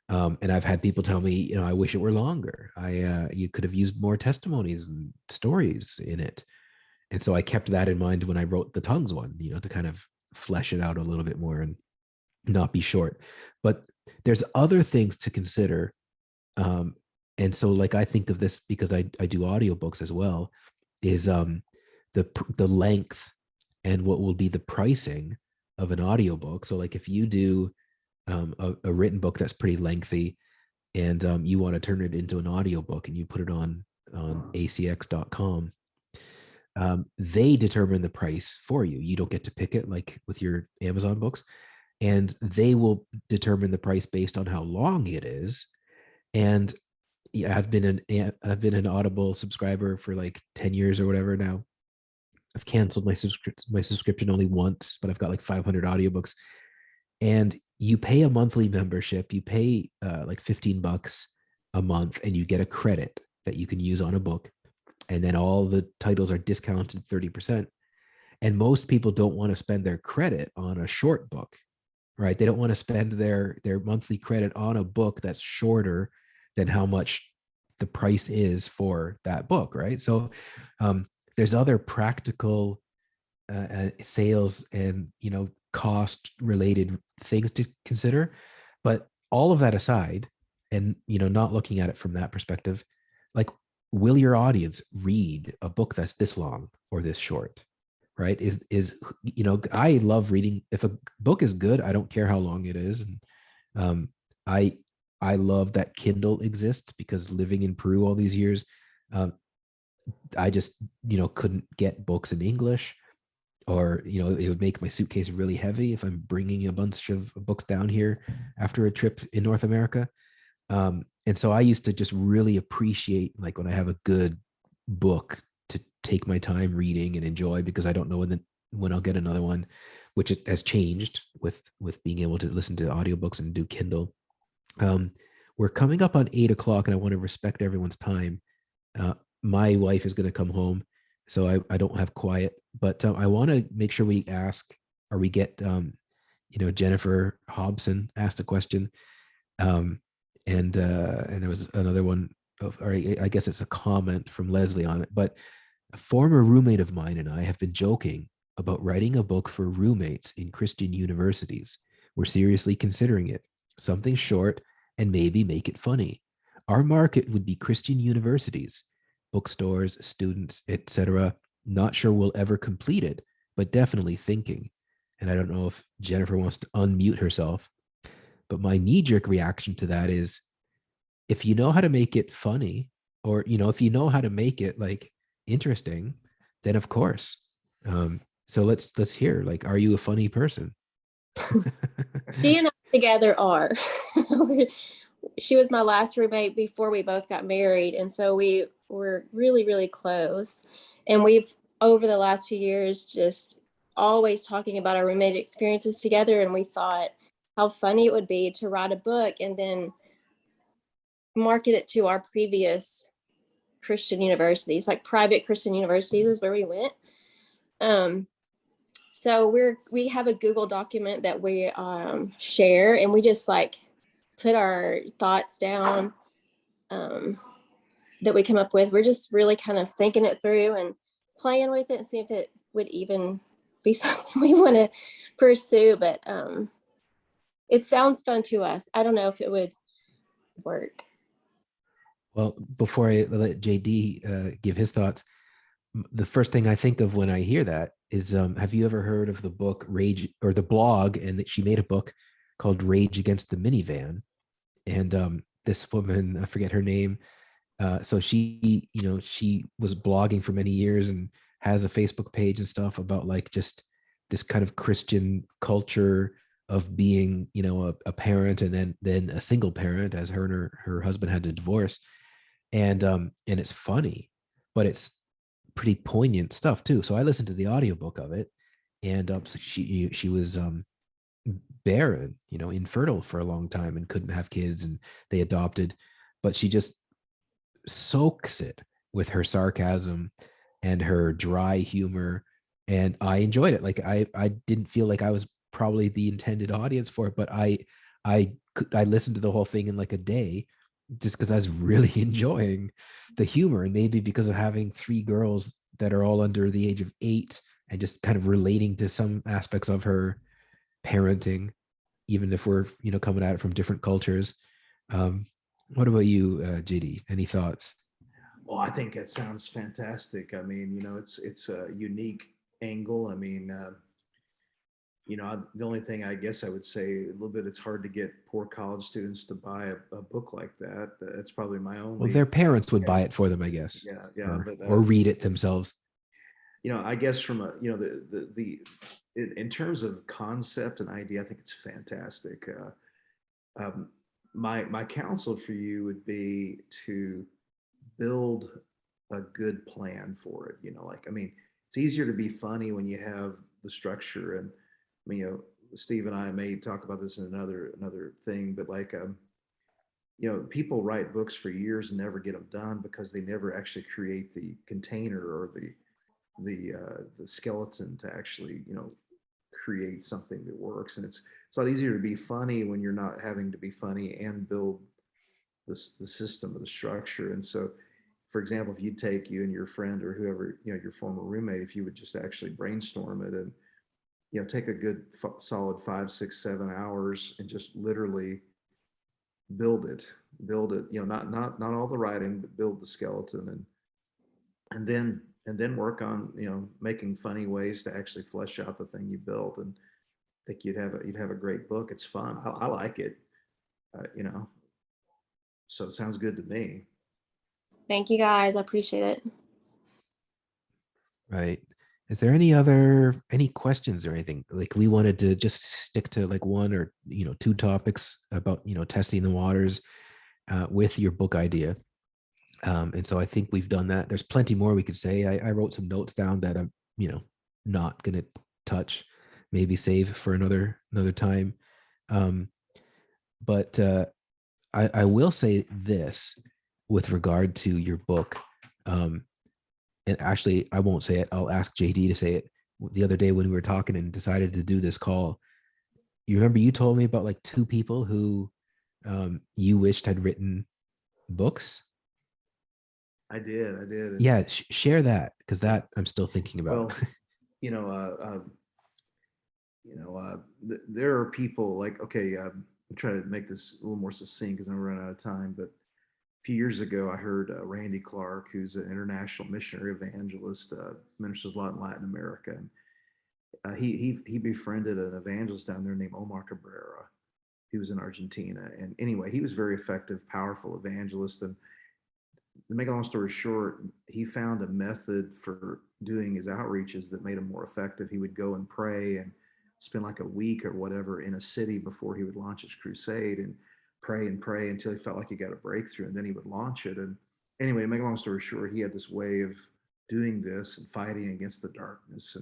and I've had people tell me, you know, I wish it were longer. You could have used more testimonies and stories in it. And so I kept that in mind when I wrote the tongues one, you know, to kind of flesh it out a little bit more and not be short. But there's other things to consider. And so like I think of this because I do audiobooks as well, is the length and what will be the pricing of an audiobook. So like if you do a written book that's pretty lengthy and you want to turn it into an audiobook and you put it on acx.com, they determine the price for you. You don't get to pick it like with your Amazon books, and they will determine the price based on how long it is. And yeah, I've been an Audible subscriber for like 10 years or whatever now. I've canceled my subscription only once, but I've got like 500 audiobooks. And you pay a monthly membership, you pay like $15 a month, and you get a credit that you can use on a book. And then all the titles are discounted 30%. And most people don't want to spend their credit on a short book, right? They don't want to spend their monthly credit on a book that's shorter than how much the price is for that book, right? So there's other practical sales and, you know, cost related things to consider. But all of that aside, and, you know, not looking at it from that perspective, like, will your audience read a book that's this long or this short? Right? Is you know, I love reading. If a book is good, I don't care how long it is. And I love that Kindle exists because living in Peru all these years, I just, you know, couldn't get books in English, or, you know, it would make my suitcase really heavy if I'm bringing a bunch of books down here after a trip in North America. And so I used to just really appreciate like when I have a good book to take my time reading and enjoy, because I don't know when I'll get another one, which it has changed with being able to listen to audiobooks and do Kindle. We're coming up on 8 o'clock and I want to respect everyone's time. My wife is going to come home, so I don't have quiet, but I want to make sure we ask, or we get, you know, Jennifer Hobson asked a question. And there was another one, or I guess it's a comment from Leslie on it. But a former roommate of mine and I have been joking about writing a book for roommates in Christian universities. We're seriously considering it. Something short and maybe make it funny. Our market would be Christian universities, bookstores, students, etc. Not sure we'll ever complete it, but definitely thinking. And I don't know if Jennifer wants to unmute herself, but my knee-jerk reaction to that is, if you know how to make it funny, or, you know, if you know how to make it like interesting, then of course. So let's hear, like, are you a funny person? She and I together are. She was my last roommate before we both got married. And so we were really, really close. And we've, over the last few years, just always talking about our roommate experiences together. And we thought how funny it would be to write a book and then market it to our previous Christian universities, like private Christian universities is where we went. So we have a Google document that we share, and we just like put our thoughts down that we come up with. We're just really kind of thinking it through and playing with it and see if it would even be something we want to pursue. But it sounds fun to us. I don't know if it would work. Well, before I let JD give his thoughts, the first thing I think of when I hear that is, have you ever heard of the book Rage, or the blog? And that she made a book called Rage Against the Minivan. And this woman, I forget her name. So she, she was blogging for many years and has a Facebook page and stuff about like just this kind of Christian culture of being, a parent, and then a single parent, as her and her husband had to divorce. And it's funny, but it's pretty poignant stuff too. So I listened to the audiobook of it, and so she was barren, infertile for a long time and couldn't have kids, and they adopted, but she just soaks it with her sarcasm and her dry humor. And I enjoyed it. Like I didn't feel like I was probably the intended audience for it, but I listened to the whole thing in like a day, just because I was really enjoying the humor, and maybe because of having three girls that are all under the age of 8 and just kind of relating to some aspects of her parenting, even if we're coming at it from different cultures. What about you, JD? Any thoughts? Well, I think that sounds fantastic. I mean, it's a unique angle. I mean, the only thing I guess I would say a little bit, it's hard to get poor college students to buy a book like that. That's probably my only. Well, their parents would buy it for them, I guess. Yeah, or read it themselves. I guess from a, the in terms of concept and idea, I think it's fantastic. My counsel for you would be to build a good plan for it. I mean, it's easier to be funny when you have the structure. And I mean, Steve and I may talk about this in another thing, but like, people write books for years and never get them done because they never actually create the container or the skeleton to actually, create something that works. And it's a lot easier to be funny when you're not having to be funny and build the system of the structure. And so, for example, if you take you and your friend or whoever, your former roommate, if you would just actually brainstorm it and, take a good solid 5, 6, 7 hours and just literally build it, not all the writing, but build the skeleton, and then work on, making funny ways to actually flesh out the thing you built. And I think you'd have a great book. It's fun. I like it, so it sounds good to me. Thank you guys. I appreciate it. Right. Is there any questions or anything? Like, we wanted to just stick to like one or 2 topics about testing the waters with your book idea. And so I think we've done that. There's plenty more we could say. I wrote some notes down that I'm not gonna touch, maybe save for another time. But I will say this with regard to your book. And actually, I won't say it. I'll ask JD to say it. The other day when we were talking and decided to do this call, you remember you told me about like 2 people who you wished had written books? I did. And, Yeah, share that, because that I'm still thinking about. well, there are people like, okay, I'm trying to make this a little more succinct because I'm running out of time. But a few years ago, I heard Randy Clark, who's an international missionary evangelist, ministers a lot in Latin America. And he befriended an evangelist down there named Omar Cabrera. He was in Argentina. And anyway, he was very effective, powerful evangelist. And to make a long story short, he found a method for doing his outreaches that made him more effective. He would go and pray and spend like a week or whatever in a city before he would launch his crusade, and pray until he felt like he got a breakthrough, and then he would launch it. And anyway, to make a long story short, he had this way of doing this and fighting against the darkness.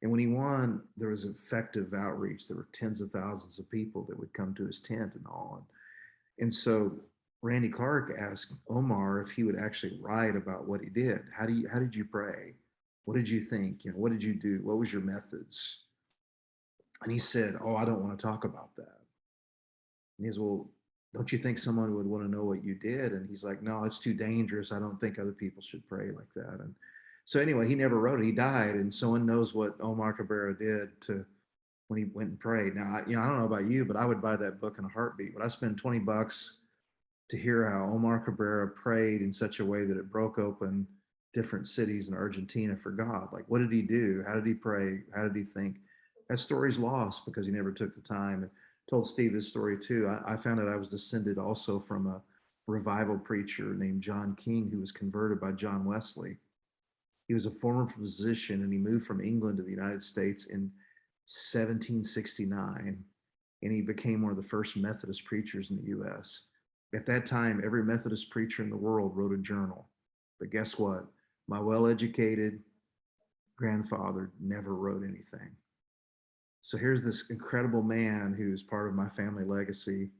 And when he won, there was effective outreach. There were tens of thousands of people that would come to his tent and all. And so Randy Clark asked Omar if he would actually write about what he did. How did you pray? What did you think? You know, what did you do? What was your methods? And he said, "Oh, I don't want to talk about that." And he says, "Well, don't you think someone would want to know what you did?" And he's like, "No, it's too dangerous. I don't think other people should pray like that." And so anyway, he never wrote it. He died, and someone knows what Omar Cabrera did to when he went and prayed. Now, I don't know about you, but I would buy that book in a heartbeat. Would I spend $20 to hear how Omar Cabrera prayed in such a way that it broke open different cities in Argentina for God? Like, what did he do? How did he pray? How did he think? That story's lost because he never took the time. And told Steve this story too. I found out I was descended also from a revival preacher named John King, who was converted by John Wesley. He was a former physician, and he moved from England to the United States in 1769, and he became one of the first Methodist preachers in the US. At that time, every Methodist preacher in the world wrote a journal. But guess what? My well-educated grandfather never wrote anything. So here's this incredible man who's part of my family legacy,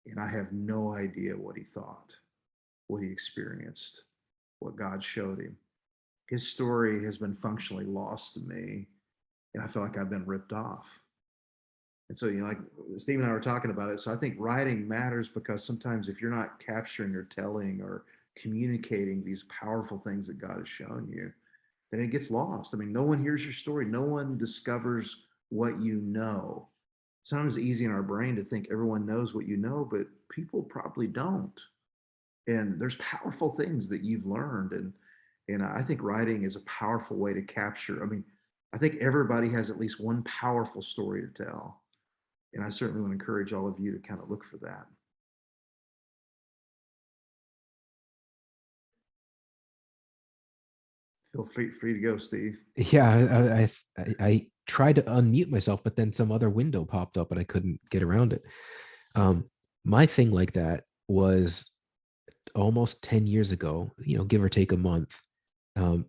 and I have no idea what he thought, what he experienced, what God showed him. His story has been functionally lost to me, and I feel like I've been ripped off. And so, like Steve and I were talking about it. So I think writing matters because sometimes if you're not capturing or telling or communicating these powerful things that God has shown you, then it gets lost. I mean, no one hears your story. No one discovers what you know. Sometimes it's easy in our brain to think everyone knows what you know, but people probably don't. And there's powerful things that you've learned. And I think writing is a powerful way to capture. I mean, I think everybody has at least one powerful story to tell. And I certainly want to encourage all of you to kind of look for that. Feel free to go, Steve. Yeah, I tried to unmute myself, but then some other window popped up and I couldn't get around it. My thing like that was almost 10 years ago, give or take a month.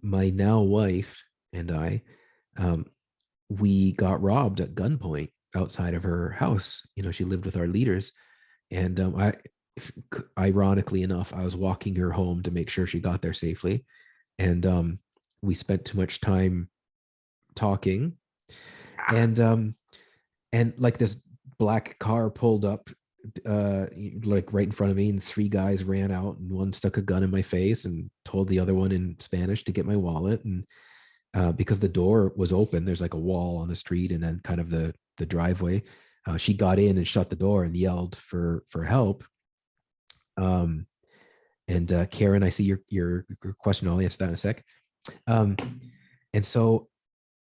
My now wife and I, we got robbed at gunpoint outside of her house. She lived with our leaders. And ironically enough, I was walking her home to make sure she got there safely. And we spent too much time talking. And like this black car pulled up like right in front of me, and 3 guys ran out, and one stuck a gun in my face and told the other one in Spanish to get my wallet. And because the door was open, there's like a wall on the street and then kind of the driveway. She got in and shut the door and yelled for help. And Karen, I see your question. I'll answer that in a sec. And so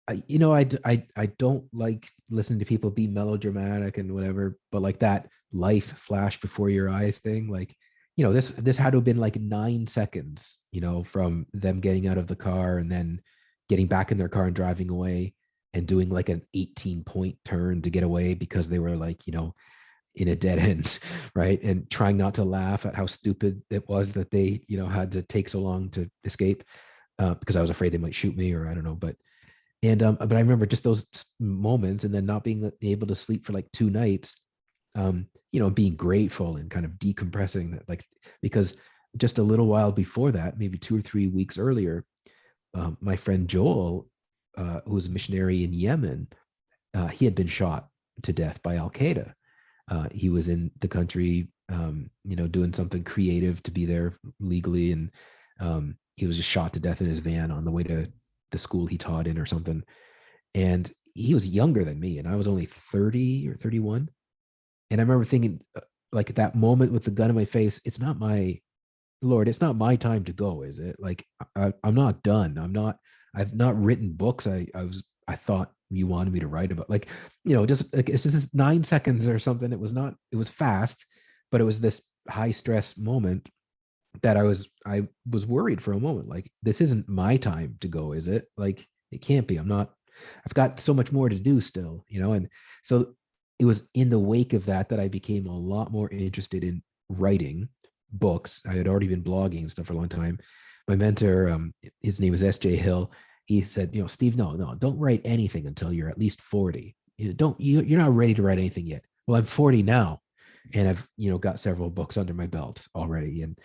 I don't like listening to people be melodramatic and whatever, but like that life flash before your eyes thing, like, this had to have been like 9 seconds, from them getting out of the car and then getting back in their car and driving away and doing like an 18-point turn to get away because they were like, in a dead end, right? And trying not to laugh at how stupid it was that they, had to take so long to escape because I was afraid they might shoot me, or I don't know, but I remember just those moments, and then not being able to sleep for like 2 nights, being grateful and kind of decompressing that, like, because just a little while before that, maybe 2 or 3 weeks earlier, my friend Joel, who was a missionary in Yemen, he had been shot to death by Al-Qaeda. He was in the country, doing something creative to be there legally, and he was just shot to death in his van on the way to the school he taught in or something. And he was younger than me, and I was only 30 or 31. And I remember thinking, like, at that moment with the gun in my face, it's not my Lord, it's not my time to go, is it? Like, I'm not done. I've not written books. I thought you wanted me to write about, like, just like, it's just 9 seconds or something. It was fast, but it was this high stress moment. that I was worried for a moment, like, this isn't my time to go, is it? Like, it can't be. I've got so much more to do still, and so it was in the wake of that I became a lot more interested in writing books. I had already been blogging and stuff for a long time. My mentor, his name is S.J. Hill. He said, Steve, no, don't write anything until you're at least 40. You're not ready to write anything yet. Well, I'm 40 now, and I've, got several books under my belt already. And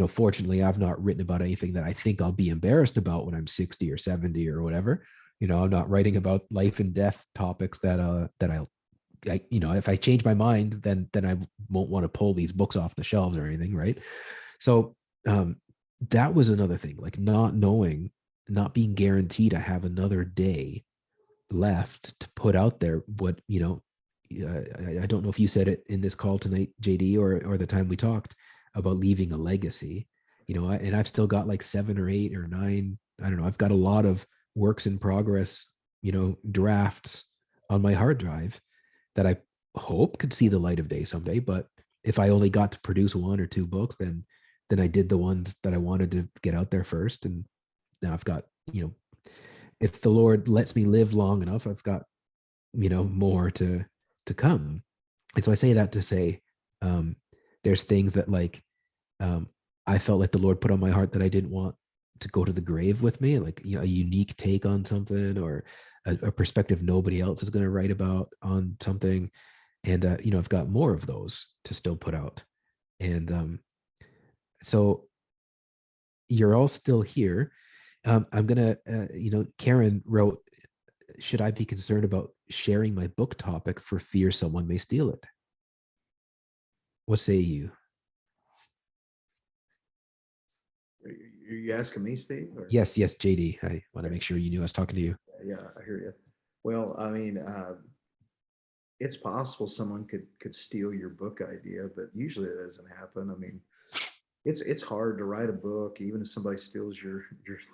fortunately, I've not written about anything that I think I'll be embarrassed about when I'm 60 or 70 or whatever. I'm not writing about life and death topics that if I change my mind, then I won't want to pull these books off the shelves or anything, right? So that was another thing, like not knowing, not being guaranteed to have another day left to put out there what, I don't know if you said it in this call tonight, JD, or the time we talked about leaving a legacy, and I've still got like 7 or 8 or 9, I don't know, I've got a lot of works in progress, drafts on my hard drive that I hope could see the light of day someday. But if I only got to produce 1 or 2 books, then I did the ones that I wanted to get out there first. And now I've got, if the Lord lets me live long enough, I've got, more to come. And so I say that to say, there's things that like, I felt like the Lord put on my heart that I didn't want to go to the grave with me, like, a unique take on something, or a perspective nobody else is going to write about on something. And, I've got more of those to still put out. And so you're all still here. I'm going to, Karen wrote, should I be concerned about sharing my book topic for fear someone may steal it? What say you? Are you asking me, Steve? Or? Yes, JD. I want to make sure you knew I was talking to you. Yeah, I hear you. Well, I mean, it's possible someone could steal your book idea, but usually it doesn't happen. I mean, it's hard to write a book, even if somebody steals your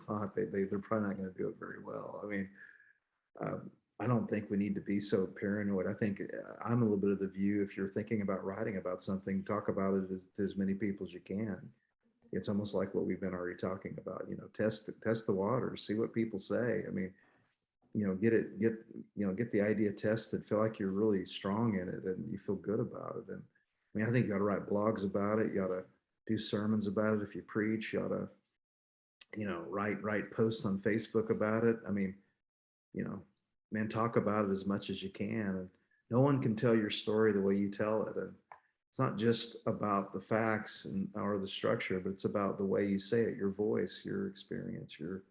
thought, they're probably not going to do it very well. I mean, I don't think we need to be so paranoid. I think I'm a little bit of the view, if you're thinking about writing about something, talk about it to as many people as you can. It's almost like what we've been already talking about, test the waters, see what people say. I mean, get the idea tested, feel like you're really strong in it and you feel good about it. And I mean, I think you got to write blogs about it. You got to do sermons about it. If you preach, you ought to, write posts on Facebook about it. I mean, man, talk about it as much as you can. And no one can tell your story the way you tell it. And it's not just about the facts or the structure, but it's about the way you say it, your voice, your experience, your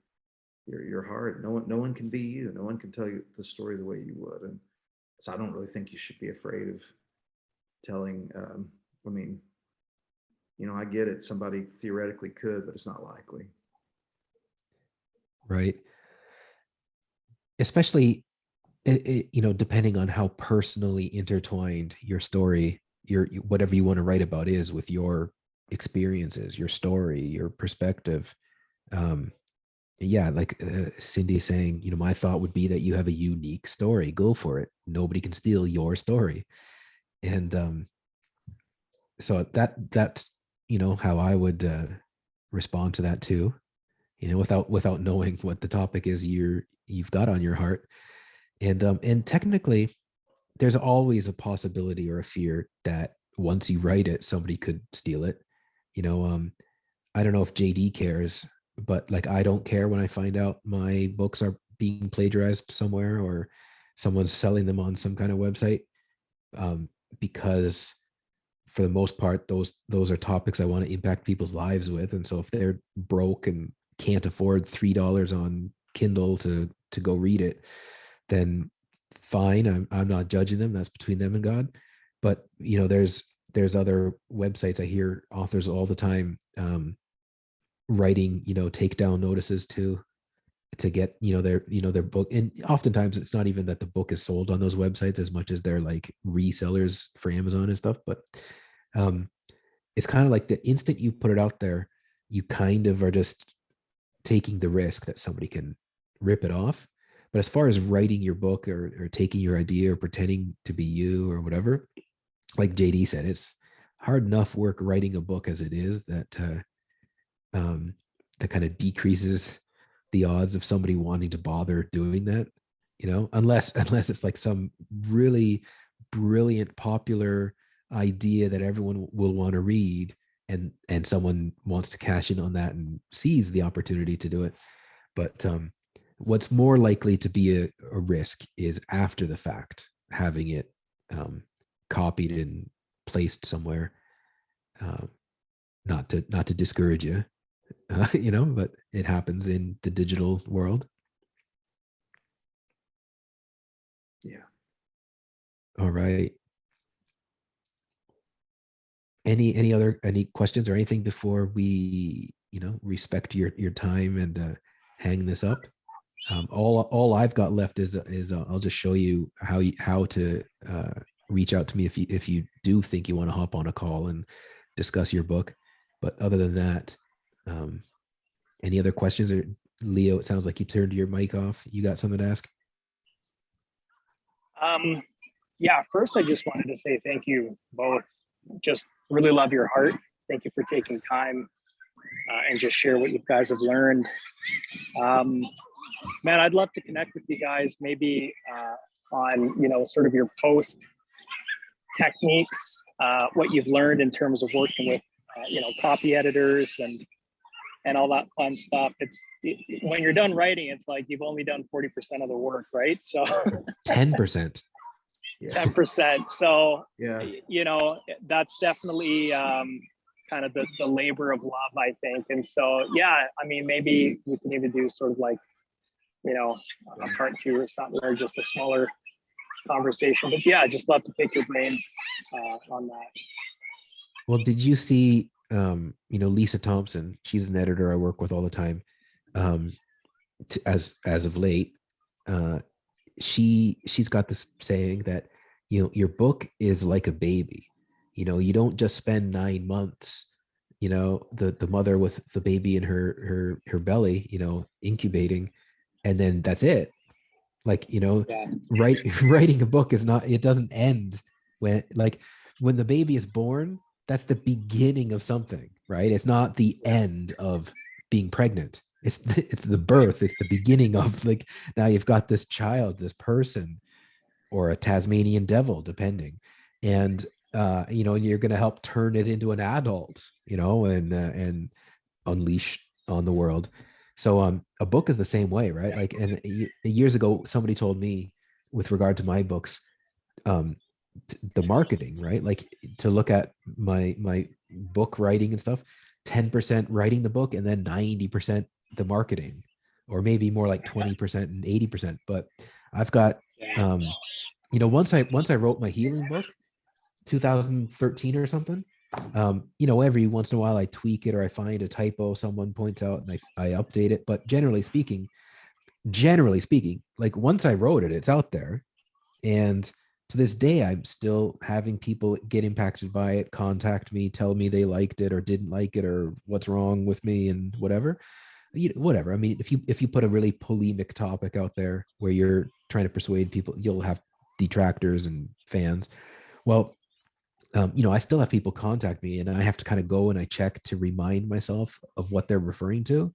heart. No one can be you. No one can tell you the story the way you would. And so I don't really think you should be afraid of telling. I mean, I get it. Somebody theoretically could, but it's not likely. Right. Especially, depending on how personally intertwined your story, whatever you want to write about is with your experiences, your story, your perspective. Yeah, like Cindy saying, my thought would be that you have a unique story. Go for it. Nobody can steal your story. And so that's how I would respond to that too. Without knowing what the topic is you've got on your heart. And technically, there's always a possibility or a fear that once you write it, somebody could steal it. I don't know if JD cares, but like, I don't care when I find out my books are being plagiarized somewhere or someone's selling them on some kind of website, because for the most part, those are topics I want to impact people's lives with. And so if they're broke and can't afford $3 on Kindle to go read it, then fine. I'm not judging them. That's between them and God. But there's other websites. I hear authors all the time writing takedown notices to get their book. And oftentimes it's not even that the book is sold on those websites as much as they're like resellers for Amazon and stuff. But it's kind of like the instant you put it out there, you kind of are just taking the risk that somebody can rip it off. But as far as writing your book or taking your idea or pretending to be you or whatever, like JD said, it's hard enough work writing a book as it is that that kind of decreases the odds of somebody wanting to bother doing that, unless it's like some really brilliant popular idea that everyone will want to read, and someone wants to cash in on that and seize the opportunity to do it. But what's more likely to be a risk is after the fact, having it copied and placed somewhere. Not to discourage you, but it happens in the digital world. Yeah. All right. Any questions or anything before we, respect your time and hang this up? All I've got left is I'll just show you how to reach out to me if you do think you want to hop on a call and discuss your book. But other than that, any other questions? Or Leo, it sounds like you turned your mic off. You got something to ask? Yeah, first I just wanted to say thank you both. Just really love your heart. Thank you for taking time and just share what you guys have learned. Man, I'd love to connect with you guys maybe on, sort of your post techniques, what you've learned in terms of working with, copy editors and all that fun stuff. When you're done writing, it's like you've only done 40% of the work, right? So 10%. Yeah. 10%. So, Yeah. That's definitely kind of the labor of love, I think. And so, yeah, I mean, maybe we can even do sort of like, a part 2 or something, or just a smaller conversation. But yeah, I'd just love to pick your brains on that. Well, did you see, Lisa Thompson? She's an editor I work with all the time. As of late, she's got this saying that, your book is like a baby. You don't just spend 9 months, the mother with the baby in her belly, incubating, and then that's it. Like, Yeah. writing a book it doesn't end when the baby is born. That's the beginning of something, right? It's not the end of being pregnant. It's the birth. It's the beginning of, like, now you've got this child, this person, or a Tasmanian devil, depending. And, and you're going to help turn it into an adult, and unleash on the world. So a book is the same way, right? Like, and years ago, somebody told me, with regard to my books, the marketing, right? Like, to look at my book writing and stuff, 10% writing the book, and then 90% the marketing, or maybe more like 20% and 80%. But I've got, once I wrote my healing book, 2013 or something, every once in a while I tweak it, or I find a typo someone points out, and I update it. But generally speaking, like, once I wrote it, it's out there. And to this day, I'm still having people get impacted by it, contact me, tell me they liked it or didn't like it, or what's wrong with me, and whatever. Whatever. I mean, if you put a really polemic topic out there where you're trying to persuade people, you'll have detractors and fans. Well, I still have people contact me, and I have to kind of go and I check to remind myself of what they're referring to.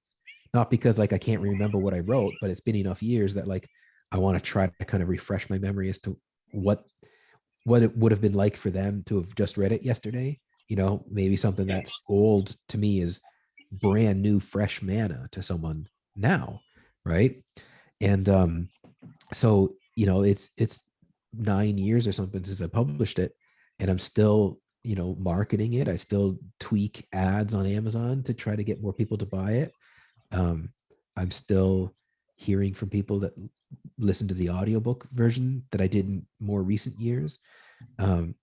Not because, like, I can't remember what I wrote, but it's been enough years that, like, I want to try to kind of refresh my memory as to what it would have been like for them to have just read it yesterday. Maybe something that's old to me is brand new, fresh manna to someone now, right? And so it's 9 years or something since I published it, and I'm still marketing it. I still tweak ads on Amazon to try to get more people to buy it. I'm still hearing from people that listen to the audiobook version that I did in more recent years. So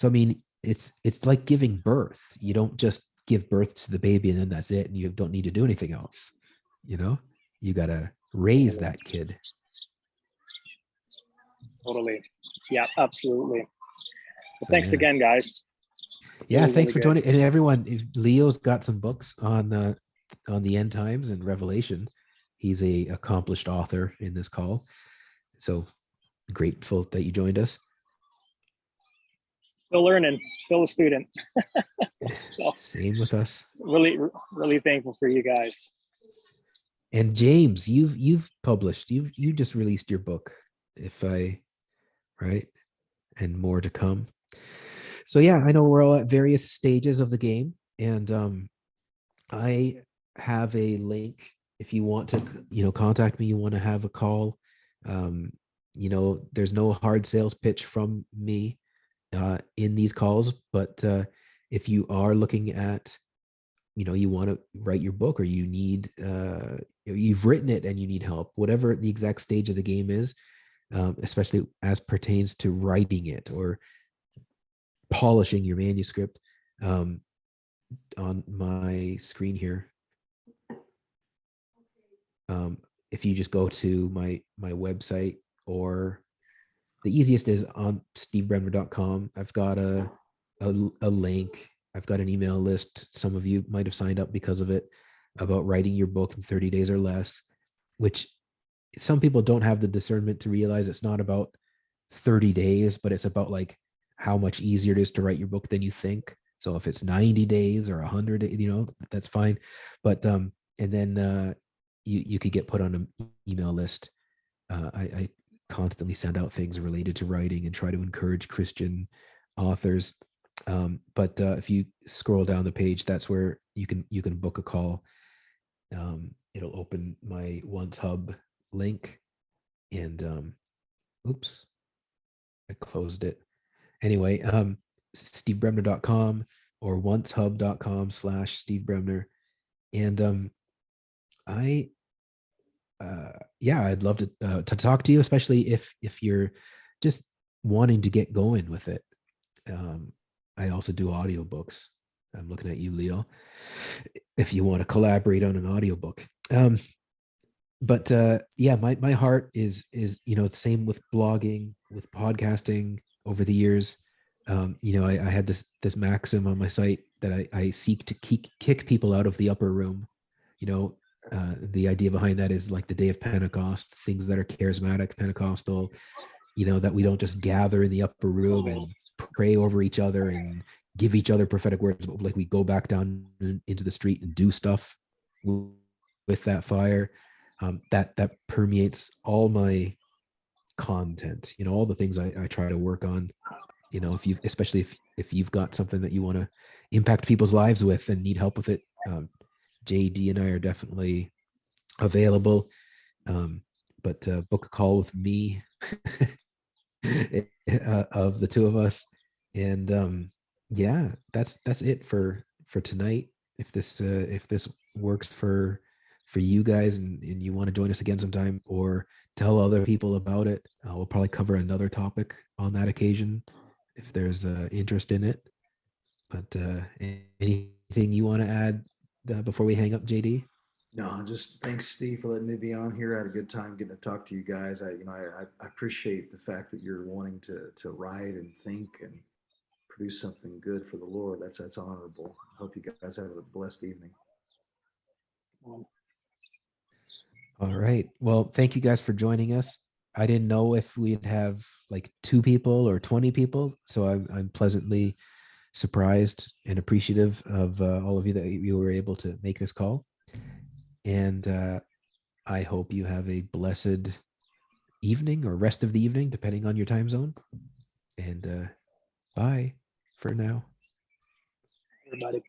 I mean, it's like giving birth. You don't just give birth to the baby and then that's it, and you don't need to do anything else. You got to raise that kid. Totally. Yeah, absolutely. Well, So, thanks again, guys. Yeah, Really, thanks really for good. joining. And everyone, if Leo's got some books on the end times and Revelation. He's a accomplished author in this call. So grateful that you joined us. Still learning, still a student. So Same with us. really, really thankful for you guys. And James, you've published, you just released your book, right? And more to come. So yeah, I know we're all at various stages of the game, and I have a link if you want to, contact me. You want to have a call. There's no hard sales pitch from me in these calls, but if you are looking at, you want to write your book, or you need, you've written it and you need help, whatever the exact stage of the game is, especially as pertains to writing it or polishing your manuscript. On my screen here, if you just go to my website, or the easiest is on stevebremner.com. I've got a link. I've got an email list. Some of you might have signed up because of it, about writing your book in 30 days or less, which some people don't have the discernment to realize it's not about 30 days, but it's about like how much easier it is to write your book than you think. So if it's 90 days or 100, that's fine. But and then you could get put on an email list. I constantly send out things related to writing and try to encourage Christian authors. But if you scroll down the page, that's where you can book a call. It'll open my Once Hub link, and oops, I closed it. Anyway, stevebremner.com or oncehub.com/Steve Bremner. And I'd love to talk to you, especially if you're just wanting to get going with it. I also do audiobooks. I'm looking at you, Leo, if you want to collaborate on an audiobook. But my heart is the same with blogging, with podcasting over the years. I had this maxim on my site that I seek to kick people out of the upper room. The idea behind that is like the day of Pentecost, things that are charismatic, Pentecostal, that we don't just gather in the upper room and pray over each other and give each other prophetic words, but like we go back down into the street and do stuff with that fire. That permeates all my content, all the things I try to work on. Especially if you've got something that you want to impact people's lives with and need help with it, JD and I are definitely available. But book a call with me of the two of us. And that's it for tonight. If this works for you guys, and you want to join us again sometime, or tell other people about it, we'll probably cover another topic on that occasion if there's interest in it. But anything you want to add before we hang up, JD? No, just thanks, Steve, for letting me be on here. I had a good time getting to talk to you guys. I appreciate the fact that you're wanting to write and think and produce something good for the Lord. That's honorable. I hope you guys have a blessed evening. All right. Well, thank you guys for joining us. I didn't know if we'd have like 2 people or 20 people, so I'm pleasantly surprised and appreciative of all of you that you were able to make this call. And I hope you have a blessed evening or rest of the evening, depending on your time zone. And bye for now. Everybody.